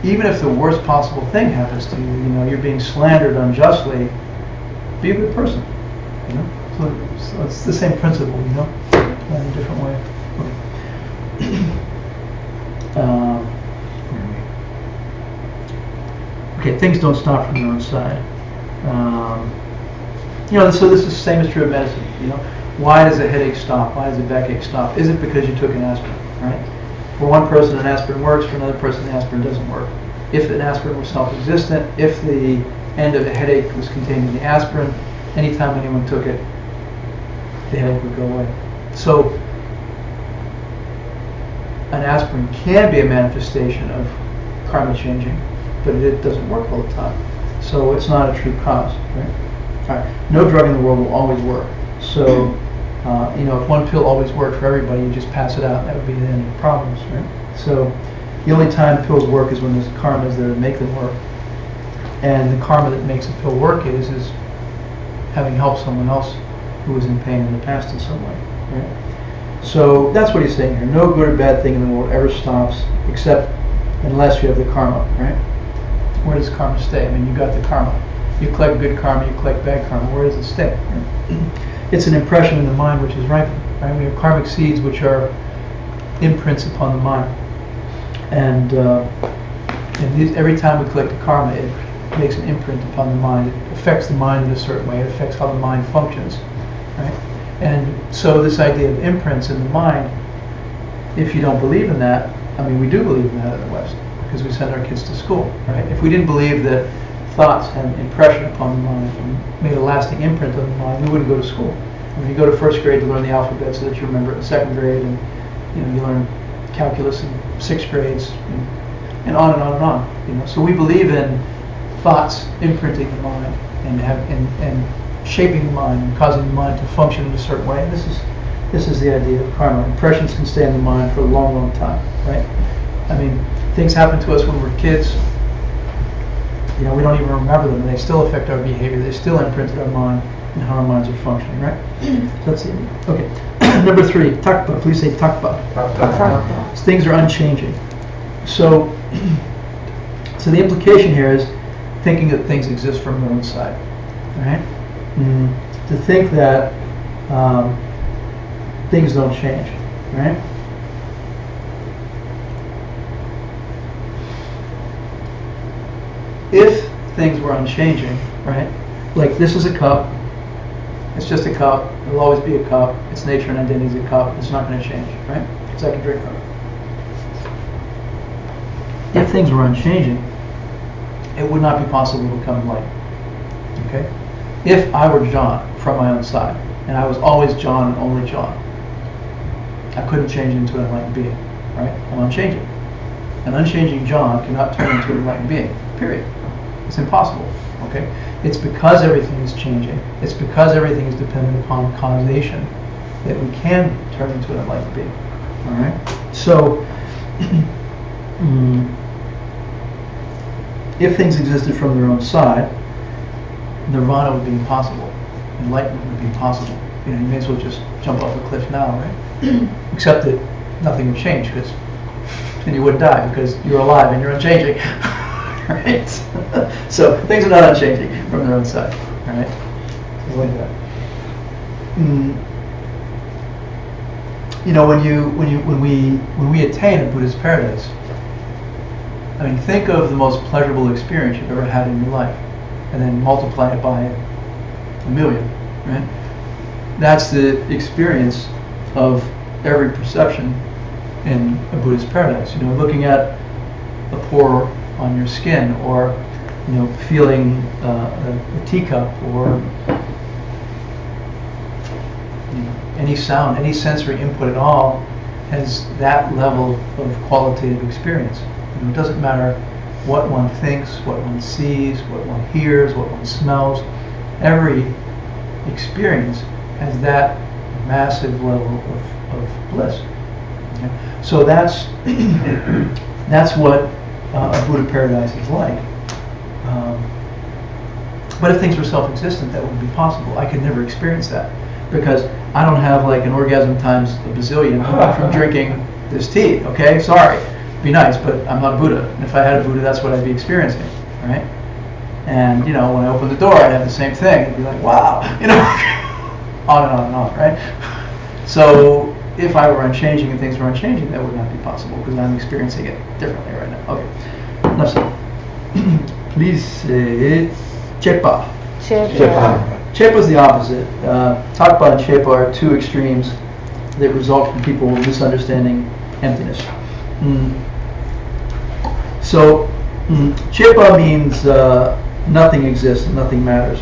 even if the worst possible thing happens to you, you're being slandered unjustly, be a good person. So it's the same principle, in a different way. Okay, things don't stop from their own side. So this is the same as true of medicine. Why does a headache stop? Why does a backache stop? Is it because you took an aspirin, right? For one person, an aspirin works. For another person, an aspirin doesn't work. If an aspirin was self-existent, if the end of the headache was contained in the aspirin, anytime anyone took it, the headache would go away. So an aspirin can be a manifestation of karma changing, but it doesn't work all the time. So it's not a true cause, right? All right. No drug in the world will always work. So, if one pill always worked for everybody, you just pass it out. That would be the end of the problems, right? So the only time pills work is when there's karmas there to make them work. And the karma that makes a pill work is having helped someone else who was in pain in the past in some way, right? So that's what he's saying here. No good or bad thing in the world ever stops, except unless you have the karma, right? Where does karma stay? I mean, you got the karma. You collect good karma, you collect bad karma. Where does it stay? It's an impression in the mind which is ripened, right? We have karmic seeds which are imprints upon the mind. And every time we collect the karma, it makes an imprint upon the mind. It affects the mind in a certain way. It affects how the mind functions, right? And so this idea of imprints in the mind if you don't believe in that, I mean, we do believe in that in the West, because we send our kids to school, right? If we didn't believe that thoughts had an impression upon the mind and made a lasting imprint on the mind, we wouldn't go to school. I mean, you go to first grade to learn the alphabet so that you remember it in second grade, and you learn calculus in sixth grades, and on and on and on. So we believe in thoughts imprinting the mind and shaping the mind and causing the mind to function in a certain way. And this is the idea of karma. Impressions can stay in the mind for a long, long time, right? I mean, things happen to us when we're kids. We don't even remember them, and they still affect our behavior. They still imprinted our mind and how our minds are functioning, right? So that's the idea. Okay. Number 3, takpa. Please say takpa. Things are unchanging. So the implication here is thinking that things exist from their own side, right? To think that things don't change, right? If things were unchanging, right? Like this is a cup. It's just a cup. It'll always be a cup. Its nature and identity is a cup. It's not going to change, right? Because I can drink from it. If things were unchanging, it would not be possible to become light. Okay? If I were John from my own side, and I was always John and only John, I couldn't change into an enlightened being, right? I'm unchanging. An unchanging John cannot turn into an enlightened being, period. It's impossible, okay? It's because everything is changing. It's because everything is dependent upon causation that we can turn into an enlightened being, all right? So, if things existed from their own side, nirvana would be impossible. Enlightenment would be impossible. You may as well just jump off a cliff now, right? Except that nothing would change, because then you wouldn't die, because you're alive and you're unchanging. Right? So things are not unchanging from their own side. All right? When we attain a Buddhist paradise, I mean, think of the most pleasurable experience you've ever had in your life, and then multiply it by 1,000,000, right? That's the experience of every perception in a Buddhist paradise. Looking at a pore on your skin, or feeling a teacup, or any sound, any sensory input at all has that level of qualitative experience. It doesn't matter what one thinks, what one sees, what one hears, what one smells. Every experience has that massive level of bliss. Okay? So that's what a Buddha paradise is like. But if things were self-existent, that wouldn't be possible. I could never experience that, because I don't have like an orgasm times a bazillion from drinking this tea. Okay, sorry. Be nice, but I'm not a Buddha. And if I had a Buddha, that's what I'd be experiencing, right? And when I opened the door, I'd have the same thing. I'd be like, wow, on and on and on, right? So if I were unchanging and things were unchanging, that would not be possible, because I'm experiencing it differently right now. Okay, enough said. Please say chepa. Chepa. Chepa is the opposite. Takpa and chepa are two extremes that result from people misunderstanding emptiness. So, chepa means nothing exists and nothing matters,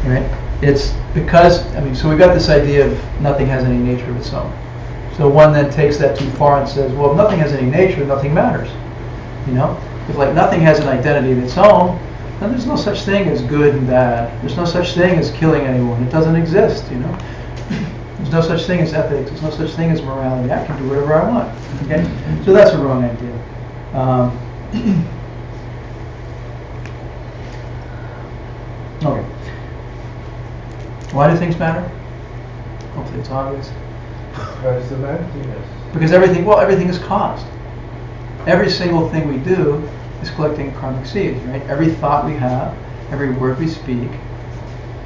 right? It's because, so we've got this idea of nothing has any nature of its own. So one then takes that too far and says, well, if nothing has any nature, nothing matters. If like nothing has an identity of its own, then there's no such thing as good and bad. There's no such thing as killing anyone. It doesn't exist, There's no such thing as ethics. There's no such thing as morality. I can do whatever I want. Okay, so that's a wrong idea. Okay. Why do things matter? Hopefully it's obvious. Because of emptiness. Because everything is caused. Every single thing we do is collecting karmic seeds, right? Every thought we have, every word we speak,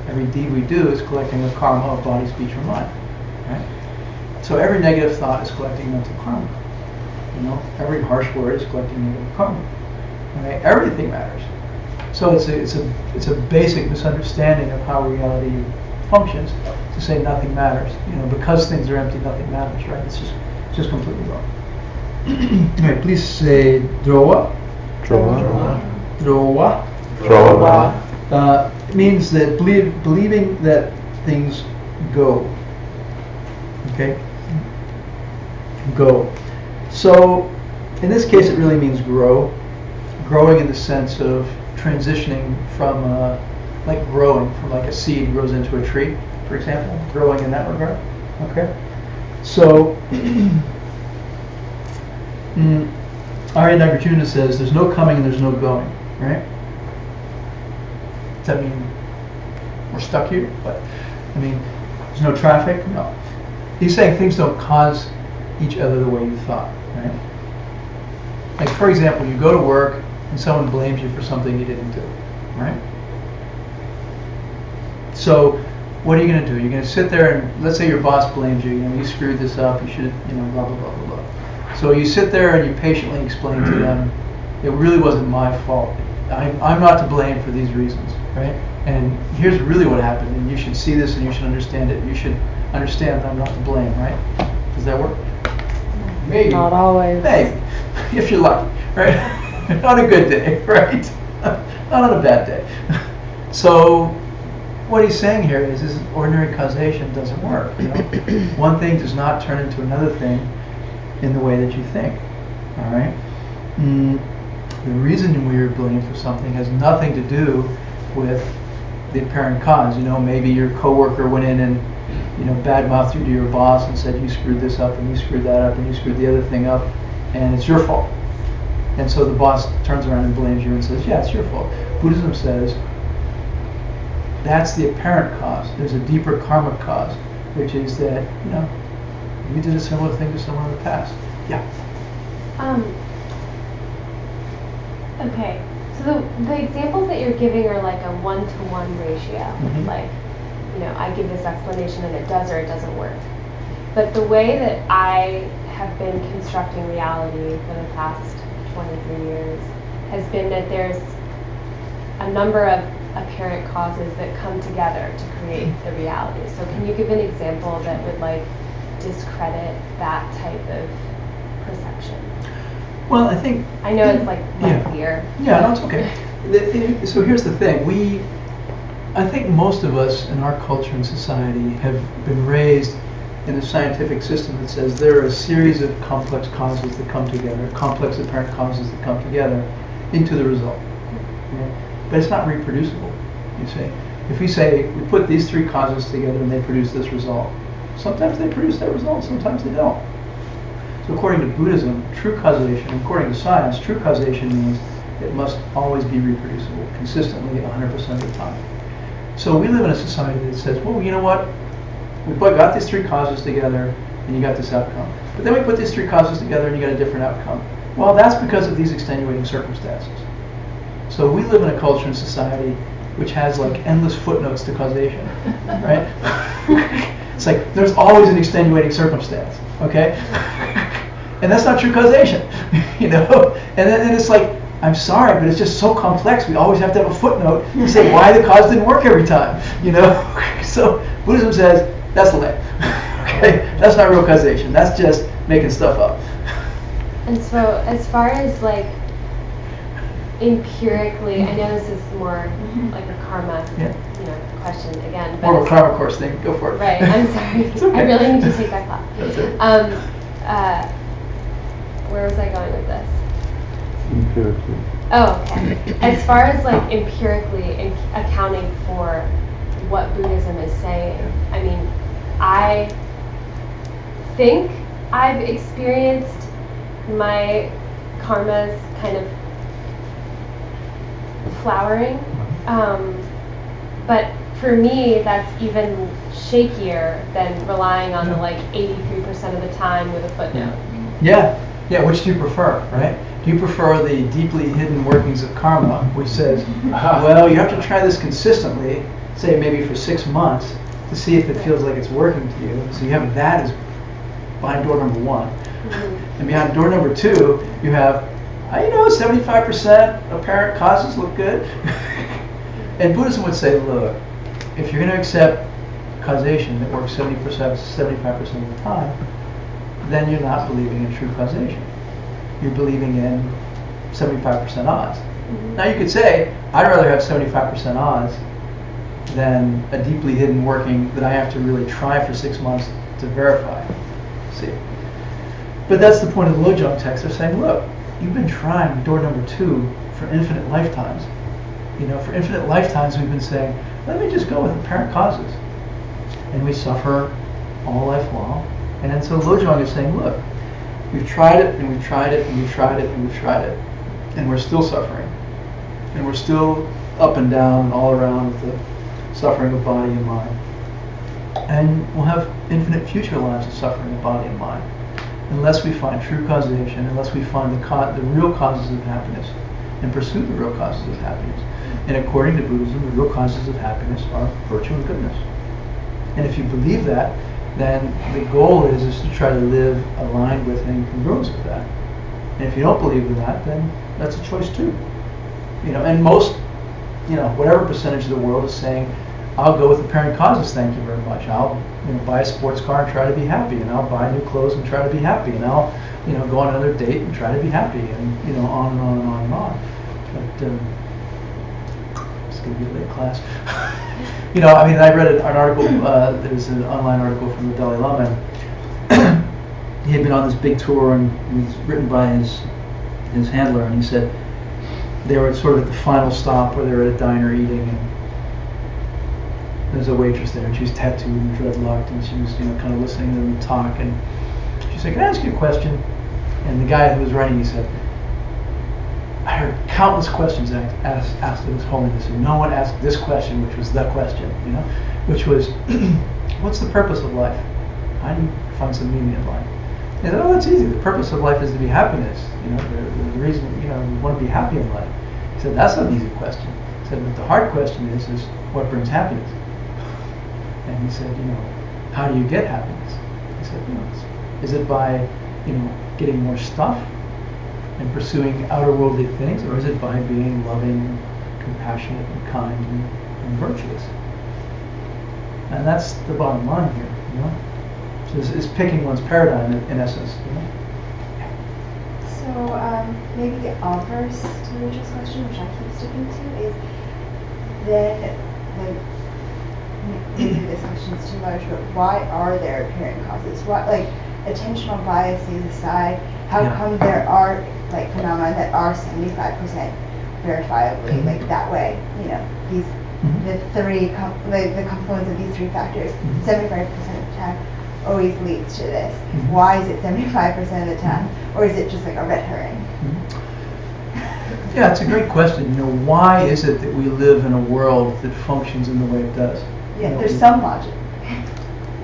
every deed we do is collecting a karma of body, speech, or mind, right? So every negative thought is collecting mental karma. Every harsh word is collecting negative karma. Okay? Everything matters. So it's a basic misunderstanding of how reality functions to say nothing matters. Because things are empty, nothing matters, right? just completely wrong. Okay, please say drowa. Draw. Drowa. Draw. It means that believing that things go. Okay? Go. So, in this case, it really means grow. Growing in the sense of transitioning from, like growing, from like a seed grows into a tree, for example. Growing in that regard. Okay? So, Arya Nagarjuna says, there's no coming and there's no going, right? Does that mean we're stuck here? But, I mean, there's no traffic? No. He's saying things don't cause each other the way you thought, right? Like, for example, you go to work and someone blames you for something you didn't do, right? So, what are you going to do? You're going to sit there and, let's say your boss blames you, you screwed this up, you should, blah, blah, blah, blah, blah. So you sit there and you patiently explain to them, it really wasn't my fault. I'm not to blame for these reasons, right? And here's really what happened, and you should see this and you should understand it. You should understand that I'm not to blame, right? Does that work? Maybe. Not always. Maybe, if you're lucky, right? On a good day, right? Not on a bad day. So, what he's saying here is this ordinary causation doesn't work. One thing does not turn into another thing in the way that you think. All right. The reason we are blamed for something has nothing to do with the apparent cause. Maybe your coworker went in and badmouthed you to your boss and said you screwed this up and you screwed that up and you screwed the other thing up, and it's your fault. And so the boss turns around and blames you and says, yeah, it's your fault. Buddhism says that's the apparent cause. There's a deeper karmic cause, which is that you did a similar thing to someone in the past. Yeah. Okay. So the examples that you're giving are like a 1-to-1 ratio. Mm-hmm. Like, I give this explanation and it does or it doesn't work. But the way that I have been constructing reality for the past 23 years has been that there's a number of apparent causes that come together to create the reality. So can you give an example that would discredit that type of perception? Well, I think... I know it's lengthier. Yeah, no, it's okay. So here's the thing. I think most of us in our culture and society have been raised in a scientific system that says there are a series of complex causes that come together, complex apparent causes that come together into the result. Right? But it's not reproducible, you see. If we say, we put these three causes together and they produce this result, sometimes they produce that result, sometimes they don't. So according to Buddhism, true causation, according to science, true causation means it must always be reproducible, consistently 100% of the time. So we live in a society that says, well, you know what? We got these three causes together and you got this outcome. But then we put these three causes together and you got a different outcome. Well, that's because of these extenuating circumstances. So we live in a culture and society which has endless footnotes to causation, right? It's like there's always an extenuating circumstance, okay? And that's not true causation, And then it's like, I'm sorry, but it's just so complex. We always have to have a footnote to say why the cause didn't work every time, So Buddhism says that's lame, okay? That's not real causation. That's just making stuff up. And so, as far as empirically, I know this is more like a karma, question again. But More of a karma course thing. Go for it. Right. I'm sorry. Okay. I really need to take that class. That's it. Where was I going with this? Empirically. Oh, okay. As far as empirically accounting for what Buddhism is saying, I mean, I think I've experienced my karmas kind of flowering, but for me, that's even shakier than relying on the 83% of the time with a footnote. Yeah, which do you prefer, right? Do you prefer the deeply hidden workings of karma, which says, well, you have to try this consistently, say maybe for 6 months, to see if it feels like it's working to you. So you have that as behind door number 1. Mm-hmm. And behind door number 2, you have, 75% apparent causes look good. And Buddhism would say, look, if you're going to accept causation that works 75% of the time, then you're not believing in true causation. You're believing in 75% odds. Now you could say, I'd rather have 75% odds than a deeply hidden working that I have to really try for 6 months to verify. See? But that's the point of the LOJONG text. They're saying, look, you've been trying door number 2 for infinite lifetimes. You know, for infinite lifetimes we've been saying, let me just go with apparent causes. And we suffer all life long. And so LOJONG is saying, look, we've tried it, and we've tried it, and we've tried it, and we've tried it. And we're still suffering. And we're still up and down and all around with the suffering of body and mind. And we'll have infinite future lives of suffering of body and mind, unless we find true causation, unless we find the real causes of happiness and pursue the real causes of happiness. And according to Buddhism, the real causes of happiness are virtue and goodness. And if you believe that, then the goal is to try to live aligned with and in congruence with that. And if you don't believe in that, then that's a choice too. You know, and most, you know, whatever percentage of the world is saying, I'll go with apparent causes, thank you very much. I'll, you know, buy a sports car and try to be happy, and I'll buy new clothes and try to be happy, and I'll, you know, go on another date and try to be happy, and, you know, on and on and on and on. But it's going to be a late class. You know, I mean, I read an article, there's an online article from the Dalai Lama. He had been on this big tour, and it was written by his handler, and he said they were sort of at the final stop where they were at a diner eating, and there's a waitress there, and she was tattooed and dreadlocked, and she was, you know, kind of listening to them talk, and she said, "Can I ask you a question?" And the guy who was writing, he said, "I heard countless questions asked of His Holiness, and no one asked this question, which was the question, you know, which was, what's the purpose of life? How do you find some meaning in life?" He said, "Oh, that's easy. The purpose of life is to be happiness. You know, the reason, you know, we want to be happy in life." He said, "That's not an easy question." He said, "But the hard question is what brings happiness?" And he said, "You know, how do you get happiness?" He said, "You know, is it by, you know, getting more stuff and pursuing outer worldly things, or is it by being loving, compassionate, and kind and virtuous?" And that's the bottom line here, you know. So it's picking one's paradigm in essence, you know. So maybe the obverse to Rachel's question, which I keep sticking to, is then, like, maybe this question is too much, but why are there apparent causes? What, like, attentional biases aside, how come there are, like, phenomena that are 75% verifiably, like, that way? You know, these, the the confluence of these 3 factors, 75% of the time always leads to this. Why is it 75% of the time? Or is it just like a red herring? Yeah, it's a great question. You know, why is it that we live in a world that functions in the way it does? Yeah, you know, there's some logic.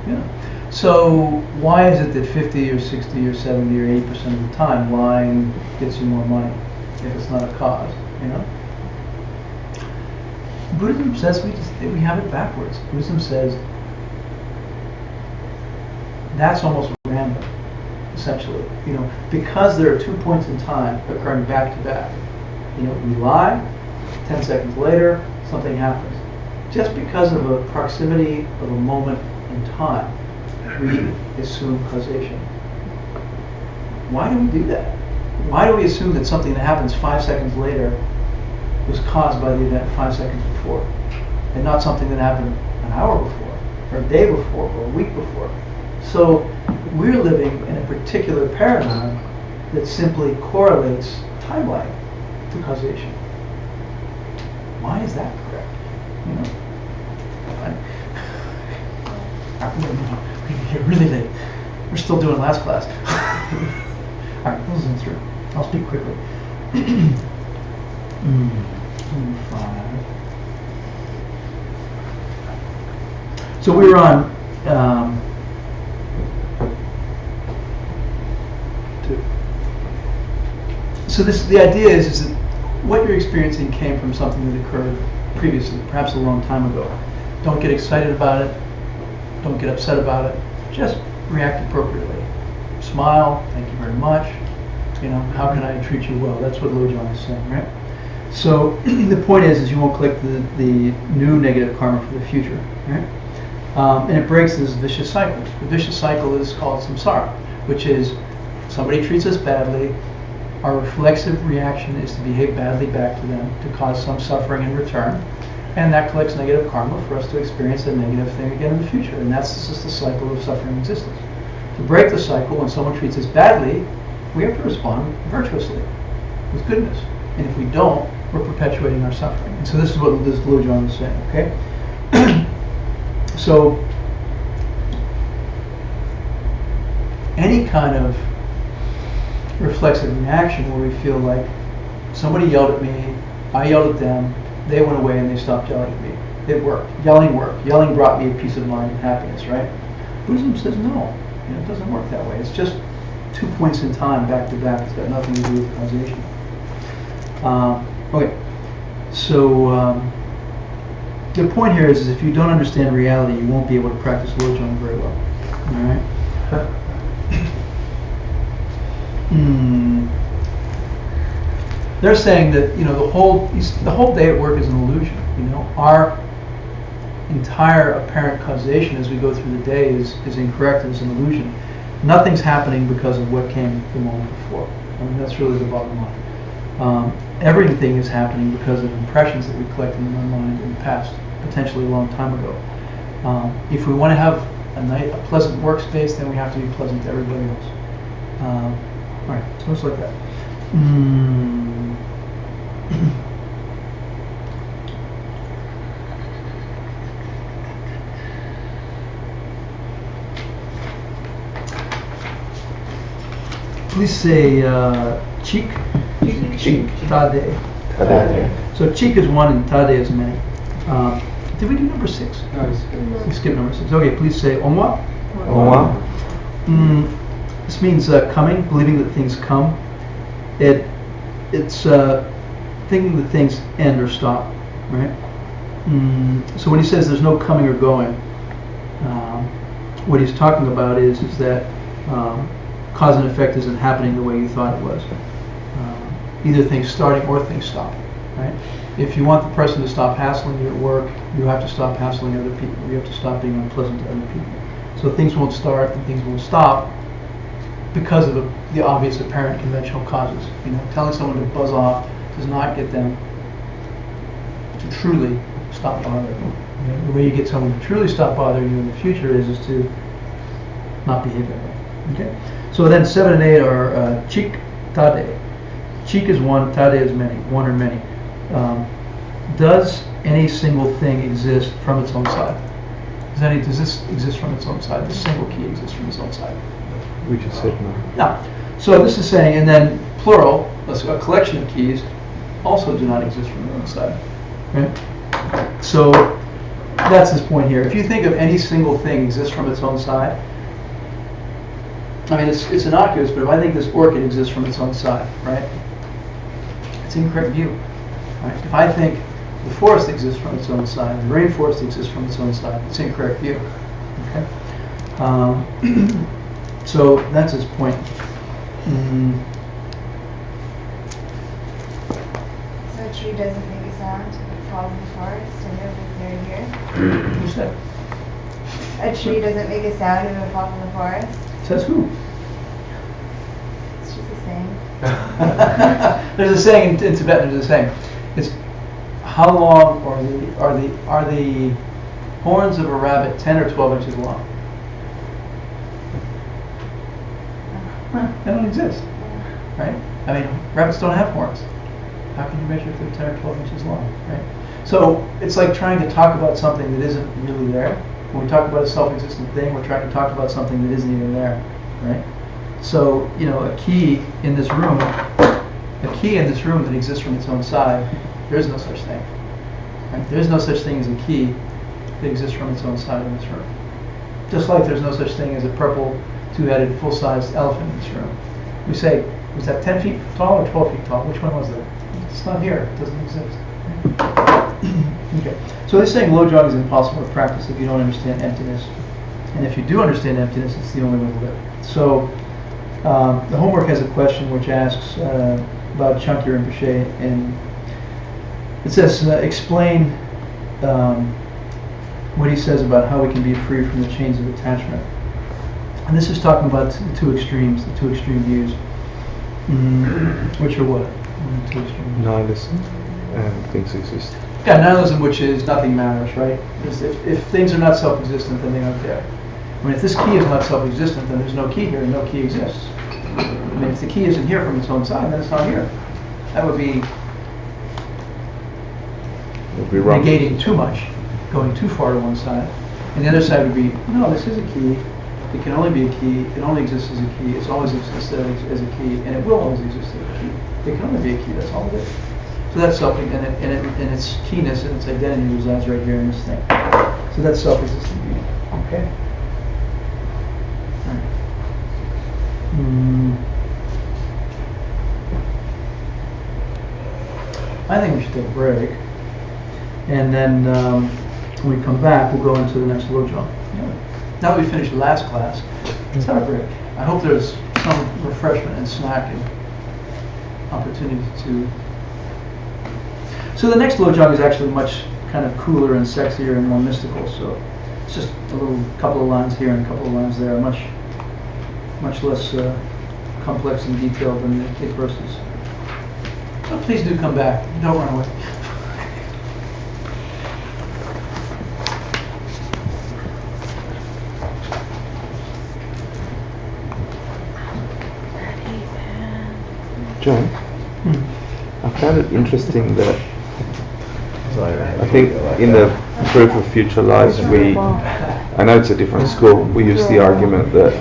Yeah. So why is it that 50 or 60 or 70 or 80% of the time lying gets you more money if it's not a cause, you know? Buddhism says we have it backwards. Buddhism says that's almost random, essentially. You know, because there are 2 points in time occurring back to back. You know, we lie, 10 seconds later, something happens. Just because of a proximity of a moment in time, we assume causation. Why do we do that? Why do we assume that something that happens 5 seconds later was caused by the event 5 seconds before, and not something that happened an hour before, or a day before, or a week before? So we're living in a particular paradigm that simply correlates time lag to causation. Why is that correct? You know, we're here really late. We're still doing last class. All right, we'll zoom through. I'll speak quickly. 5. So we were on 2. So the idea is that what you're experiencing came from something that occurred previously, perhaps a long time ago. Don't get excited about it. Don't get upset about it. Just react appropriately. Smile. Thank you very much. You know, how can I treat you well? That's what LOJONG is saying, right? So the point is you won't collect the new negative karma for the future, right? And it breaks this vicious cycle. The vicious cycle is called samsara. which is somebody treats us badly, our reflexive reaction is to behave badly back to them, to cause some suffering in return, and that collects negative karma for us to experience a negative thing again in the future. And that's just the cycle of suffering existence. To break the cycle, when someone treats us badly, we have to respond virtuously, with goodness. And if we don't, we're perpetuating our suffering. And so this is what this LOJONG is saying, okay? So, any kind of reflexive reaction where we feel like somebody yelled at me, I yelled at them, they went away and they stopped yelling at me. It worked. Yelling worked. Yelling brought me a peace of mind and happiness, right? Buddhism says no. It doesn't work that way. It's just 2 points in time back to back. It's got nothing to do with causation. Okay. So the point here is if you don't understand reality, you won't be able to practice LOJONG very well. All right? They're saying that the whole day at work is an illusion. Our entire apparent causation as we go through the day is incorrect and is an illusion. Nothing's happening because of what came the moment before. I mean, that's really the bottom line. Everything is happening because of impressions that we collected in our mind in the past, potentially a long time ago. If we want to have a pleasant workspace, then we have to be pleasant to everybody else. All right, so it's like that. Please say cheek, tade. So cheek is one and tade is many. Did we do number 6? No, We skipped number 6. Okay, please say onwa. Onwa. This means coming, believing that things come. It's thinking that things end or stop, right? So when he says there's no coming or going, what he's talking about is that cause and effect isn't happening the way you thought it was. Either things starting or things stopping, right? If you want the person to stop hassling you at work, you have to stop hassling other people. You have to stop being unpleasant to other people. So things won't start and things won't stop because of the obvious apparent conventional causes. Telling someone to buzz off does not get them to truly stop bothering you. The way you get someone to truly stop bothering you in the future is to not behave that way. Okay. So then 7 and 8 are cheek, tade. Cheek is one, tade is many, one or many. Does any single thing exist from its own side? Does this exist from its own side? The single key exists from its own side? We just said no. No. So this is saying, and then plural, a collection of keys, also do not exist from their own side. Right? So that's his point here. If you think of any single thing exists from its own side, I mean, it's innocuous, but if I think this orchid exists from its own side, right? It's an incorrect view. Right? If I think the forest exists from its own side, the rainforest exists from its own side, it's an incorrect view. Okay? So that's his point. So a tree doesn't make a sound if it falls in the forest and nobody's near here? Who said? A tree doesn't make a sound if it falls in the forest? Says who? It's just a saying. There's a saying in Tibetan. There's a saying. It's how long are the horns of a rabbit 10 or 12 inches long? They don't exist, right? I mean, rabbits don't have horns. How can you measure if they're 10 or 12 inches long, right? So it's like trying to talk about something that isn't really there. When we talk about a self-existent thing, we're trying to talk about something that isn't even there, right? So, a key in this room that exists from its own side, there is no such thing. Right? There is no such thing as a key that exists from its own side in this room. Just like there's no such thing as a purple, two-headed, full-sized elephant in this room. We say, was that 10 feet tall or 12 feet tall? Which one was that? It's not here. It doesn't exist. Okay. So this saying LOJONG is impossible to practice if you don't understand emptiness. And if you do understand emptiness, it's the only way to live. So the homework has a question which asks about Chunky Rinpoche, and it says, explain what he says about how we can be free from the chains of attachment. And this is talking about the two extremes, the two extreme views. Which are what? Two extremes. Nihilism and things exist. Yeah, nihilism, which is nothing matters, right? If things are not self-existent, then they aren't there. I mean, if this key is not self-existent, then there's no key here and no key exists. I mean, if the key isn't here from its own side, then it's not here. That would be Wrong. negating too much, going too far to one side. And the other side would be, no, this is a key. It can only be a key. It only exists as a key. It's always existed as a key, and it will always exist as a key. It can only be a key. That's all it is. So that's self, and its keyness and its identity resides right here in this thing. So that's self-existent being. Okay. All right. I think we should take a break, and then when we come back, we'll go into the next LOJONG. Now that we finished the last class, let's have a break. I hope there's some refreshment and snack and opportunity to. So the next LOJONG is actually much kind of cooler and sexier and more mystical. So it's just a little couple of lines here and a couple of lines there, much less complex and detailed than the 8 verses. So please do come back. Don't run away. John, I found it interesting that I think in the proof of future life I know it's a different school, we use the argument that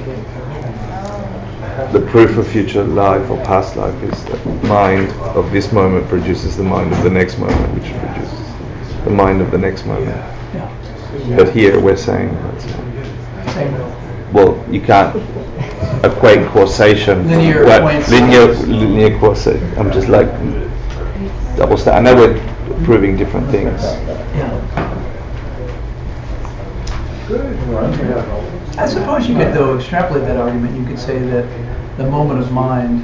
the proof of future life or past life is that the mind of this moment produces the mind of the next moment, which produces the mind of the next moment. But here we're saying well, you can't equate causation. Linear linear causation. I'm just like double I know we're proving different things. I suppose you could, though, extrapolate that argument. You could say that the moment of mind,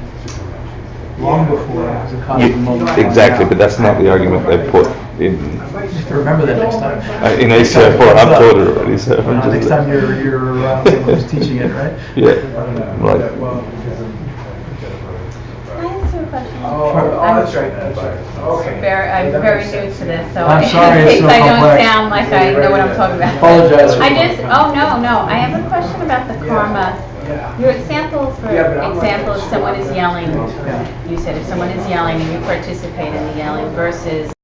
long before, was a cause of the moment of mind. Exactly, but that's not the argument they put in. You have to remember that next time. In ACI 4, I've taught it already. So next time you're around someone who's teaching it, right? Yeah. Like, Can I ask you a question? That's right. Okay. I'm very new to this, so I'm sorry, in it's case so I don't complex. sound like I know what I'm talking about. Apologize. No. I have a question about the karma. Your example if someone is yelling, you said if someone is yelling and you participate in the yelling versus